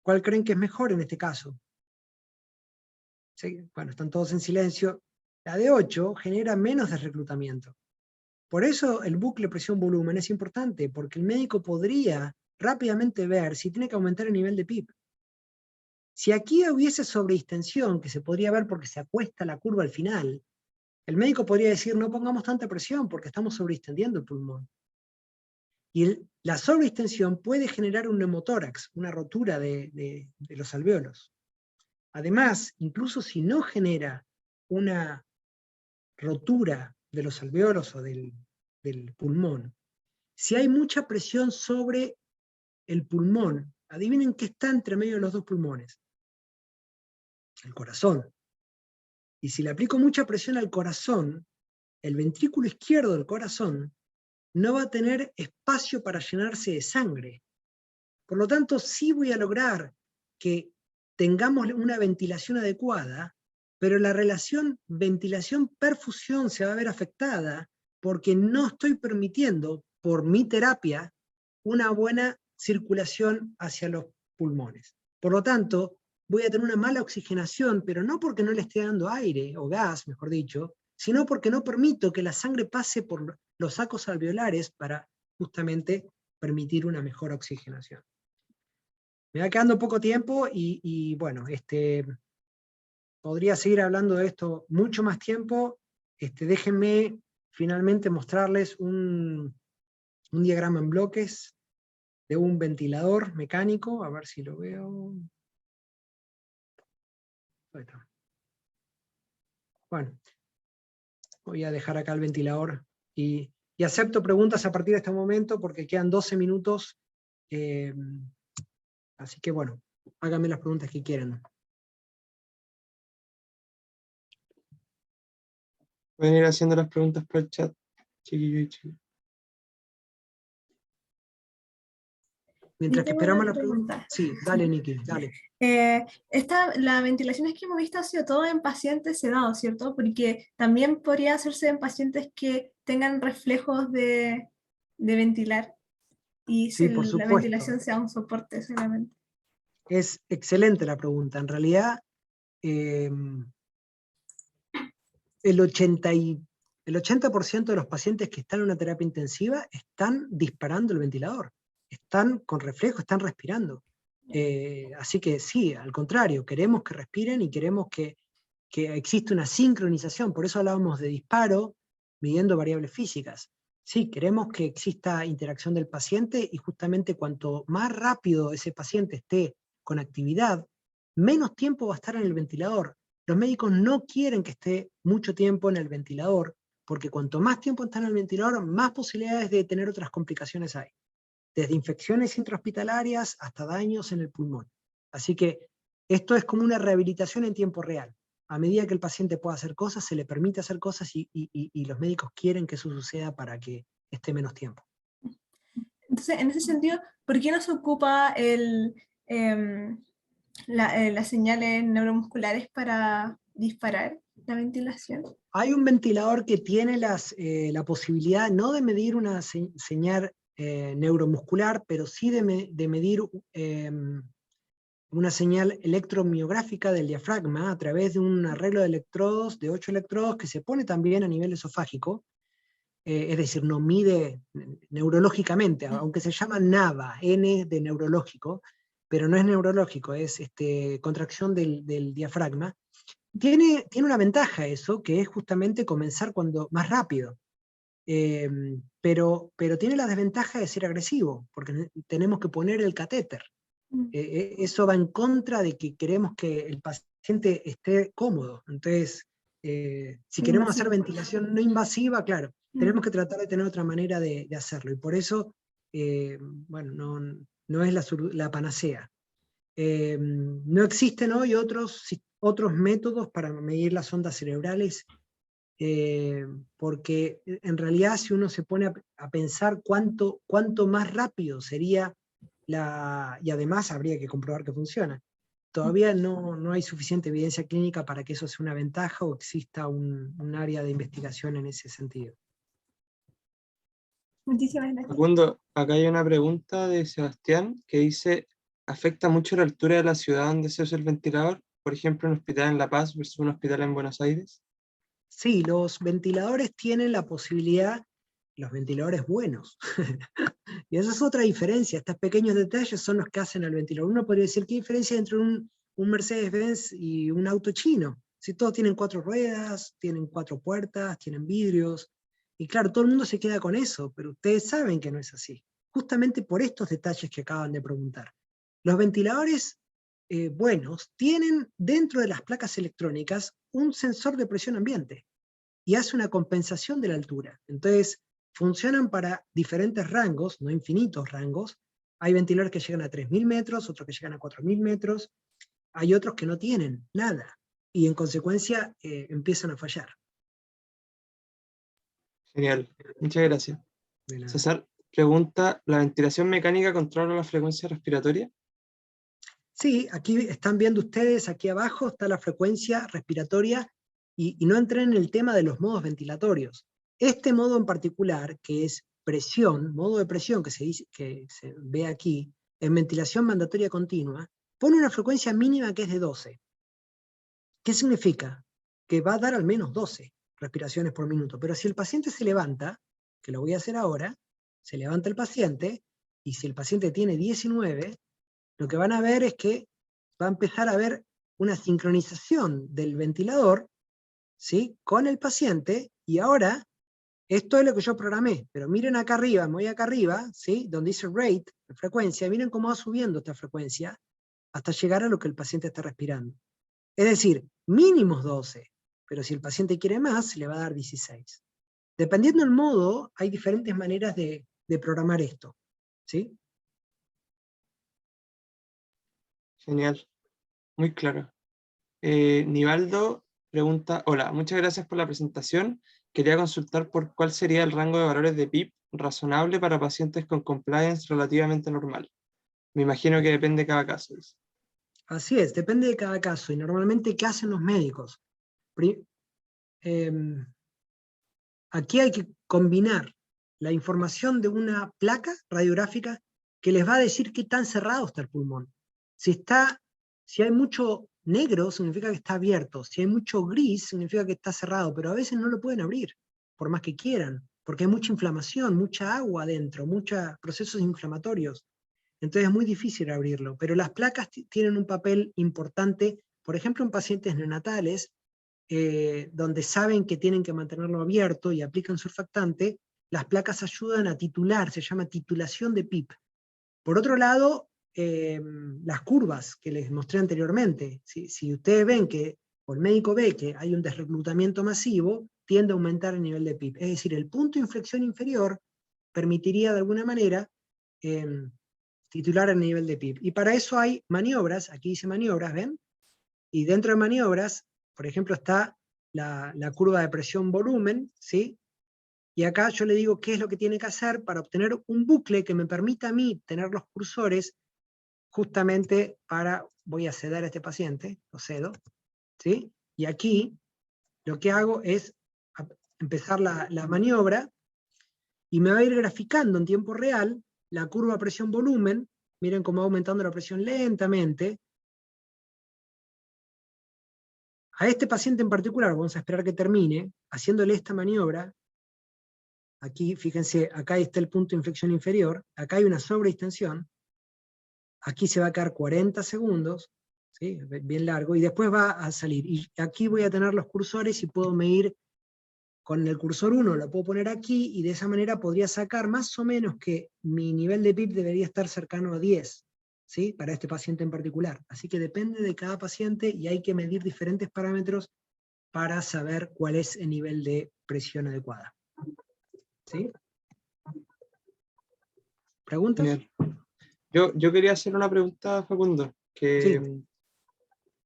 Speaker 1: ¿Cuál creen que es mejor en este caso? ¿Sí? Bueno, están todos en silencio. La de 8 genera menos desreclutamiento. Por eso el bucle presión-volumen es importante, porque el médico podría rápidamente ver si tiene que aumentar el nivel de PIP. Si aquí hubiese sobredistensión, que se podría ver porque se acuesta la curva al final, el médico podría decir, no pongamos tanta presión porque estamos sobredistendiendo el pulmón. Y la sobredistensión puede generar un neumotórax, una rotura de los alvéolos. Además, incluso si no genera una rotura de los alvéolos o del pulmón, si hay mucha presión sobre el pulmón, adivinen qué está entre medio de los dos pulmones. El corazón. Y si le aplico mucha presión al corazón, el ventrículo izquierdo del corazón no va a tener espacio para llenarse de sangre. Por lo tanto, sí voy a lograr que tengamos una ventilación adecuada, pero la relación ventilación-perfusión se va a ver afectada porque no estoy permitiendo, por mi terapia, una buena circulación hacia los pulmones. Por lo tanto, voy a tener una mala oxigenación, pero no porque no le esté dando aire, o gas, mejor dicho, sino porque no permito que la sangre pase por los sacos alveolares para justamente permitir una mejor oxigenación. Me va quedando poco tiempo y bueno, podría seguir hablando de esto mucho más tiempo. Déjenme finalmente mostrarles un diagrama en bloques de un ventilador mecánico, a ver si lo veo. Ahí está. Bueno, voy a dejar acá el ventilador y acepto preguntas a partir de este momento porque quedan 12 minutos, así que bueno, háganme las preguntas que quieran.
Speaker 3: Pueden ir haciendo las preguntas por el chat, chiquillo y chiquillo.
Speaker 1: Mientras
Speaker 2: Yo
Speaker 1: que
Speaker 2: tengo
Speaker 1: esperamos
Speaker 2: una
Speaker 1: la pregunta.
Speaker 2: pregunta.
Speaker 1: Sí, dale, Nikki, dale.
Speaker 2: La ventilación que hemos visto ha sido todo en pacientes sedados, ¿cierto? Porque también podría hacerse en pacientes que tengan reflejos de ventilar y
Speaker 1: Sí, por
Speaker 2: la
Speaker 1: supuesto.
Speaker 2: ventilación sea un soporte solamente.
Speaker 1: Es excelente la pregunta. En realidad, el 80% de los pacientes que están en una terapia intensiva están disparando el ventilador. Están con reflejo, están respirando. Así que sí, al contrario, queremos que respiren y queremos que exista una sincronización. Por eso hablábamos de disparo, midiendo variables físicas. Sí, queremos que exista interacción del paciente y justamente cuanto más rápido ese paciente esté con actividad, menos tiempo va a estar en el ventilador. Los médicos no quieren que esté mucho tiempo en el ventilador, porque cuanto más tiempo está en el ventilador, más posibilidades de tener otras complicaciones hay. Desde infecciones intrahospitalarias hasta daños en el pulmón. Así que esto es como una rehabilitación en tiempo real. A medida que el paciente pueda hacer cosas, se le permite hacer cosas y los médicos quieren que eso suceda para que esté menos tiempo.
Speaker 2: Entonces, en ese sentido, ¿por qué no se ocupa las señales neuromusculares para disparar la ventilación?
Speaker 1: Hay un ventilador que tiene la posibilidad no de medir una señal neuromuscular, pero sí de medir una señal electromiográfica del diafragma a través de un arreglo de electrodos, de 8 electrodos, que se pone también a nivel esofágico, es decir, no mide neurológicamente, aunque se llama NAVA, N de neurológico, pero no es neurológico, es contracción del diafragma. Tiene una ventaja eso, que es justamente comenzar más rápido, pero tiene la desventaja de ser agresivo, porque tenemos que poner el catéter. Eso va en contra de que queremos que el paciente esté cómodo. Entonces, si queremos hacer ventilación no invasiva, claro, tenemos que tratar de tener otra manera de hacerlo. Y por eso, bueno, no es la panacea. No existen hoy otros métodos para medir las ondas cerebrales, porque en realidad si uno se pone a pensar cuánto más rápido sería y además habría que comprobar que funciona. Todavía no hay suficiente evidencia clínica para que eso sea una ventaja o exista un área de investigación en ese sentido.
Speaker 2: Muchísimas gracias.
Speaker 3: Facundo, acá hay una pregunta de Sebastián que dice, ¿afecta mucho la altura de la ciudad donde se usa el ventilador? Por ejemplo, un hospital en La Paz versus un hospital en Buenos Aires.
Speaker 1: Sí, los ventiladores tienen la posibilidad los ventiladores buenos. Y esa es otra diferencia, estos pequeños detalles son los que hacen al ventilador. Uno podría decir, ¿qué diferencia entre un Mercedes-Benz y un auto chino? Si todos tienen 4 ruedas, tienen 4 puertas, tienen vidrios, y claro, todo el mundo se queda con eso, pero ustedes saben que no es así. Justamente por estos detalles que acaban de preguntar. Los ventiladores buenos tienen dentro de las placas electrónicas un sensor de presión ambiente, y hace una compensación de la altura. Entonces, funcionan para diferentes rangos, no infinitos rangos. Hay ventiladores que llegan a 3.000 metros, otros que llegan a 4.000 metros, hay otros que no tienen nada, y en consecuencia empiezan a fallar.
Speaker 3: Genial, muchas gracias. César pregunta, ¿la ventilación mecánica controla la frecuencia respiratoria?
Speaker 1: Sí, aquí están viendo ustedes, aquí abajo está la frecuencia respiratoria, y no entré en el tema de los modos ventilatorios. Este modo en particular, que es presión, modo de presión que se ve aquí, en ventilación mandatoria continua, pone una frecuencia mínima que es de 12. ¿Qué significa? Que va a dar al menos 12 respiraciones por minuto, pero si el paciente se levanta, que lo voy a hacer ahora, se levanta el paciente, y si el paciente tiene 19, lo que van a ver es que va a empezar a haber una sincronización del ventilador, ¿sí?, con el paciente, y ahora, esto es lo que yo programé, pero miren acá arriba, me voy acá arriba, ¿sí?, donde dice rate, frecuencia, miren cómo va subiendo esta frecuencia, hasta llegar a lo que el paciente está respirando. Es decir, mínimos 12, pero si el paciente quiere más, le va a dar 16. Dependiendo del modo, hay diferentes maneras de programar esto, ¿sí?
Speaker 3: Genial, muy claro. Nivaldo pregunta, hola, muchas gracias por la presentación. Quería consultar por cuál sería el rango de valores de PIP razonable para pacientes con compliance relativamente normal. Me imagino que depende de cada caso.
Speaker 1: Así es, depende de cada caso, y normalmente, ¿qué hacen los médicos? Aquí hay que combinar la información de una placa radiográfica que les va a decir qué tan cerrado está el pulmón. Si hay mucho negro, significa que está abierto. Si hay mucho gris, significa que está cerrado, pero a veces no lo pueden abrir, por más que quieran, porque hay mucha inflamación, mucha agua adentro, muchos procesos inflamatorios. Entonces es muy difícil abrirlo, pero las placas tienen un papel importante, por ejemplo, en pacientes neonatales, donde saben que tienen que mantenerlo abierto y aplican surfactante, las placas ayudan a titular, se llama titulación de PIP. Por otro lado, las curvas que les mostré anteriormente, si ustedes ven que, o el médico ve que hay un desreclutamiento masivo, tiende a aumentar el nivel de PIP. Es decir, el punto de inflexión inferior permitiría de alguna manera titular el nivel de PIP. Y para eso hay maniobras, aquí dice maniobras, ¿ven? Y dentro de maniobras, por ejemplo, está la curva de presión-volumen, ¿sí? Y acá yo le digo qué es lo que tiene que hacer para obtener un bucle que me permita a mí tener los cursores justamente para, voy a ceder a este paciente, lo cedo, ¿sí? Y aquí lo que hago es empezar la maniobra, y me va a ir graficando en tiempo real la curva presión-volumen, miren cómo va aumentando la presión lentamente. A este paciente en particular, vamos a esperar que termine, haciéndole esta maniobra. Aquí, fíjense, acá está el punto de inflexión inferior, acá hay una sobredistensión, aquí se va a quedar 40 segundos, ¿sí?, bien largo, y después va a salir. Y aquí voy a tener los cursores y puedo medir con el cursor 1, lo puedo poner aquí, y de esa manera podría sacar más o menos que mi nivel de PIP debería estar cercano a 10, ¿sí?, para este paciente en particular. Así que depende de cada paciente y hay que medir diferentes parámetros para saber cuál es el nivel de presión adecuada. ¿Sí? ¿Preguntas?
Speaker 3: Genial. Yo quería hacer una pregunta, Facundo, que
Speaker 1: Sí.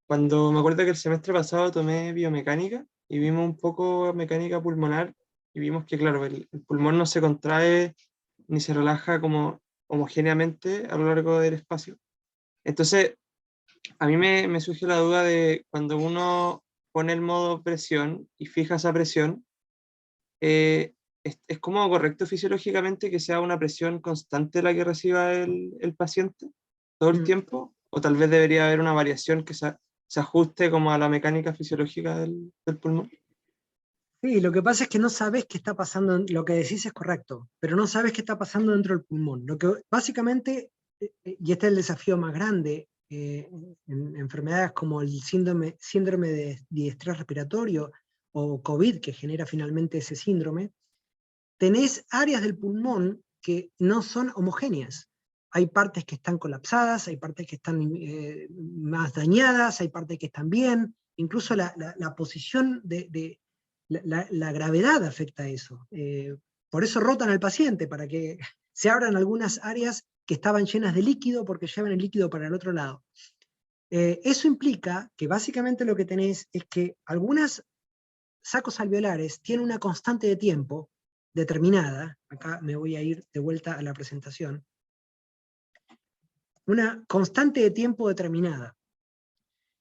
Speaker 3: cuando me acuerdo que el semestre pasado tomé biomecánica y vimos un poco mecánica pulmonar y vimos que, claro, el pulmón no se contrae ni se relaja como homogéneamente a lo largo del espacio. Entonces, a mí me surge la duda de cuando uno pone el modo presión y fija esa presión, ¿es como correcto fisiológicamente que sea una presión constante la que reciba el paciente todo el tiempo? ¿O tal vez debería haber una variación que se ajuste como a la mecánica fisiológica del pulmón?
Speaker 1: Sí, lo que pasa es que no sabes qué está pasando, lo que decís es correcto, pero no sabes qué está pasando dentro del pulmón. Lo que básicamente, y este es el desafío más grande, en enfermedades como el síndrome de estrés respiratorio o COVID, que genera finalmente ese síndrome, tenés áreas del pulmón que no son homogéneas. Hay partes que están colapsadas, hay partes que están más dañadas, hay partes que están bien, incluso la posición la gravedad afecta a eso. Por eso rotan al paciente, para que se abran algunas áreas que estaban llenas de líquido porque llevan el líquido para el otro lado. Eso implica que básicamente lo que tenés es que algunos sacos alveolares tienen una constante de tiempo determinada. Acá me voy a ir de vuelta a la presentación. Una constante de tiempo determinada.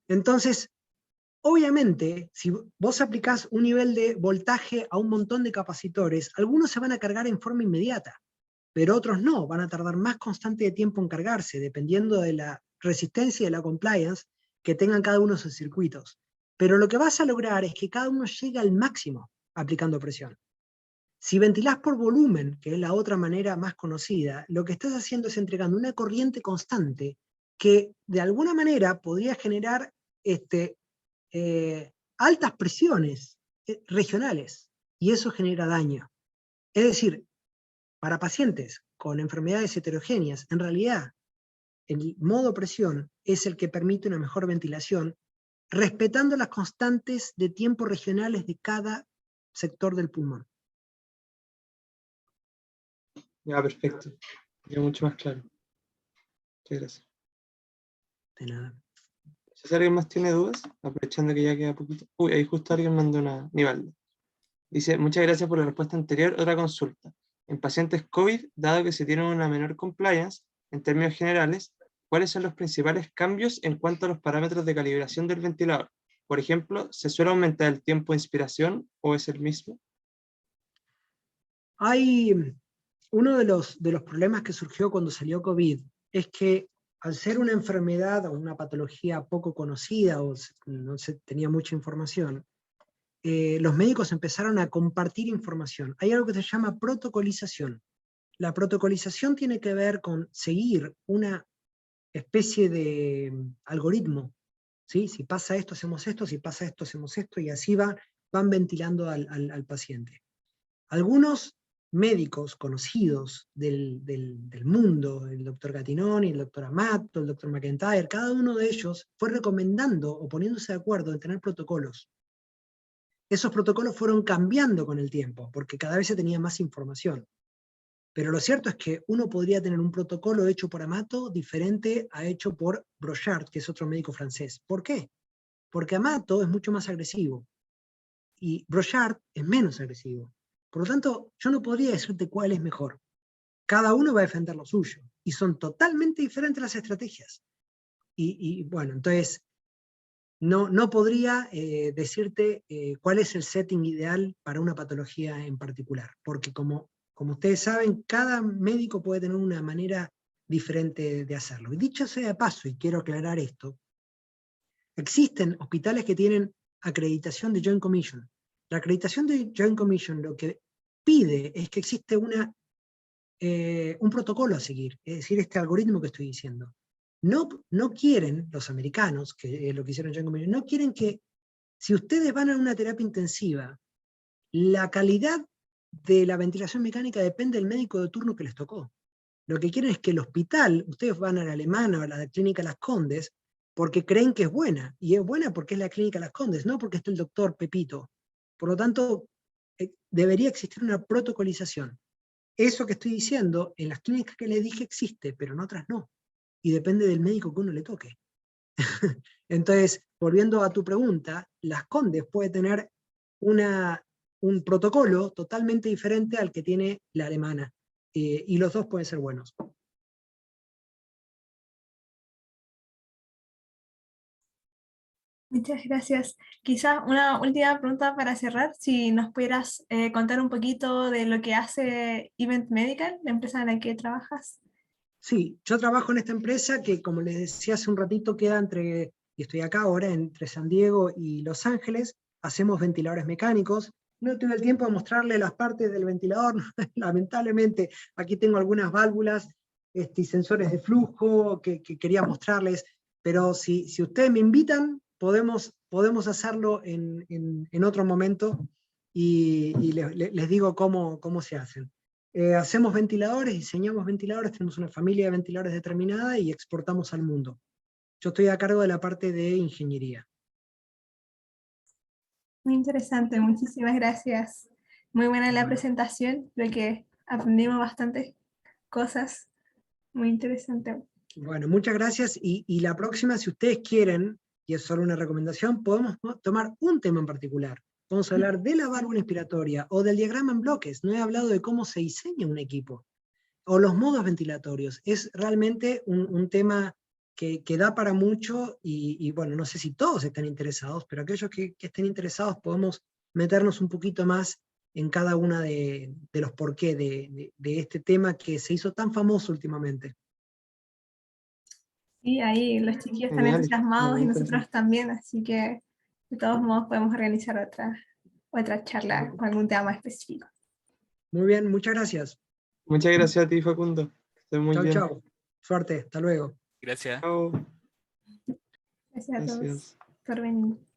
Speaker 1: Entonces, obviamente, si vos aplicás un nivel de voltaje a un montón de capacitores, algunos se van a cargar en forma inmediata, pero otros no, van a tardar más constante de tiempo en cargarse, dependiendo de la resistencia y de la compliance que tengan cada uno de sus circuitos. Pero lo que vas a lograr es que cada uno llegue al máximo aplicando presión. Si ventilás por volumen, que es la otra manera más conocida, lo que estás haciendo es entregando una corriente constante que de alguna manera podría generar altas presiones regionales, y eso genera daño. Es decir, para pacientes con enfermedades heterogéneas, en realidad el modo presión es el que permite una mejor ventilación, respetando las constantes de tiempo regionales de cada sector del pulmón.
Speaker 3: Ya, perfecto. Ya mucho más claro. Muchas gracias.
Speaker 1: De nada.
Speaker 3: Si alguien más tiene dudas, aprovechando que ya queda poquito. Uy, ahí justo alguien mandó una, Nivaldo. Dice, muchas gracias por la respuesta anterior. Otra consulta. En pacientes COVID, dado que se tiene una menor compliance, en términos generales, ¿cuáles son los principales cambios en cuanto a los parámetros de calibración del ventilador? Por ejemplo, ¿se suele aumentar el tiempo de inspiración o es el mismo?
Speaker 1: Hay uno de los problemas que surgió cuando salió COVID es que al ser una enfermedad o una patología poco conocida o no se tenía mucha información, los médicos empezaron a compartir información. Hay algo que se llama protocolización. La protocolización tiene que ver con seguir una especie de algoritmo, ¿sí? Si pasa esto, hacemos esto, si pasa esto, hacemos esto, y así van ventilando al paciente. Algunos médicos conocidos del mundo, el doctor Gattinoni, el doctor Amato, el doctor McIntyre, cada uno de ellos fue recomendando o poniéndose de acuerdo en tener protocolos. Esos protocolos fueron cambiando con el tiempo, porque cada vez se tenía más información. Pero lo cierto es que uno podría tener un protocolo hecho por Amato diferente a hecho por Brochard, que es otro médico francés. ¿Por qué? Porque Amato es mucho más agresivo y Brochard es menos agresivo. Por lo tanto, yo no podría decirte cuál es mejor. Cada uno va a defender lo suyo, y son totalmente diferentes las estrategias. Y bueno, entonces, no podría decirte cuál es el setting ideal para una patología en particular, porque como ustedes saben, cada médico puede tener una manera diferente de hacerlo. Y dicho sea de paso, y quiero aclarar esto, existen hospitales que tienen acreditación de Joint Commission. La acreditación de Joint Commission lo que pide es que existe un protocolo a seguir, es decir, este algoritmo que estoy diciendo. No quieren los americanos, que es lo que hicieron Joint Commission, no quieren que, si ustedes van a una terapia intensiva, la calidad de la ventilación mecánica depende del médico de turno que les tocó. Lo que quieren es que el hospital, ustedes van a la alemana o a la clínica Las Condes, porque creen que es buena, y es buena porque es la clínica Las Condes, no porque está el doctor Pepito. Por lo tanto, debería existir una protocolización. Eso que estoy diciendo, en las clínicas que les dije existe, pero en otras no. Y depende del médico que uno le toque. Entonces, volviendo a tu pregunta, Las Condes puede tener un protocolo totalmente diferente al que tiene la alemana. Y los dos pueden ser buenos.
Speaker 2: Muchas gracias. Quizás una última pregunta para cerrar, si nos pudieras contar un poquito de lo que hace Event Medical, la empresa en la que trabajas.
Speaker 1: Sí, yo trabajo en esta empresa que, como les decía hace un ratito, queda y estoy acá ahora, entre San Diego y Los Ángeles. Hacemos ventiladores mecánicos. no tuve el tiempo de mostrarle las partes del ventilador, lamentablemente aquí tengo algunas válvulas y sensores de flujo que quería mostrarles, pero si ustedes me invitan, podemos hacerlo en otro momento y les digo cómo se hacen. Hacemos ventiladores, diseñamos ventiladores, tenemos una familia de ventiladores determinada y exportamos al mundo. Yo estoy a cargo de la parte de ingeniería.
Speaker 2: Muy interesante, muchísimas gracias. Muy buena la presentación, creo que aprendimos bastantes cosas. Muy interesante.
Speaker 1: Bueno, muchas gracias. Y la próxima, si ustedes quieren, y es solo una recomendación, podemos tomar un tema en particular. Vamos a hablar de la válvula inspiratoria o del diagrama en bloques. No he hablado de cómo se diseña un equipo. O los modos ventilatorios. Es realmente un tema que da para mucho y bueno, no sé si todos están interesados, pero aquellos que estén interesados podemos meternos un poquito más en cada una de los porqué de este tema que se hizo tan famoso últimamente.
Speaker 2: Sí, ahí los chiquillos están
Speaker 3: Genial,
Speaker 2: entusiasmados
Speaker 3: muy
Speaker 2: y nosotros
Speaker 3: interesante.
Speaker 2: también, así que de todos modos podemos organizar otra charla con algún tema específico.
Speaker 1: Muy bien, muchas gracias.
Speaker 3: Muchas gracias a ti, Facundo. Que estés muy
Speaker 1: Chau,
Speaker 3: bien.
Speaker 1: chau. Suerte, hasta luego.
Speaker 4: Gracias.
Speaker 3: Chao.
Speaker 2: Gracias a todos
Speaker 3: Gracias.
Speaker 2: por venir.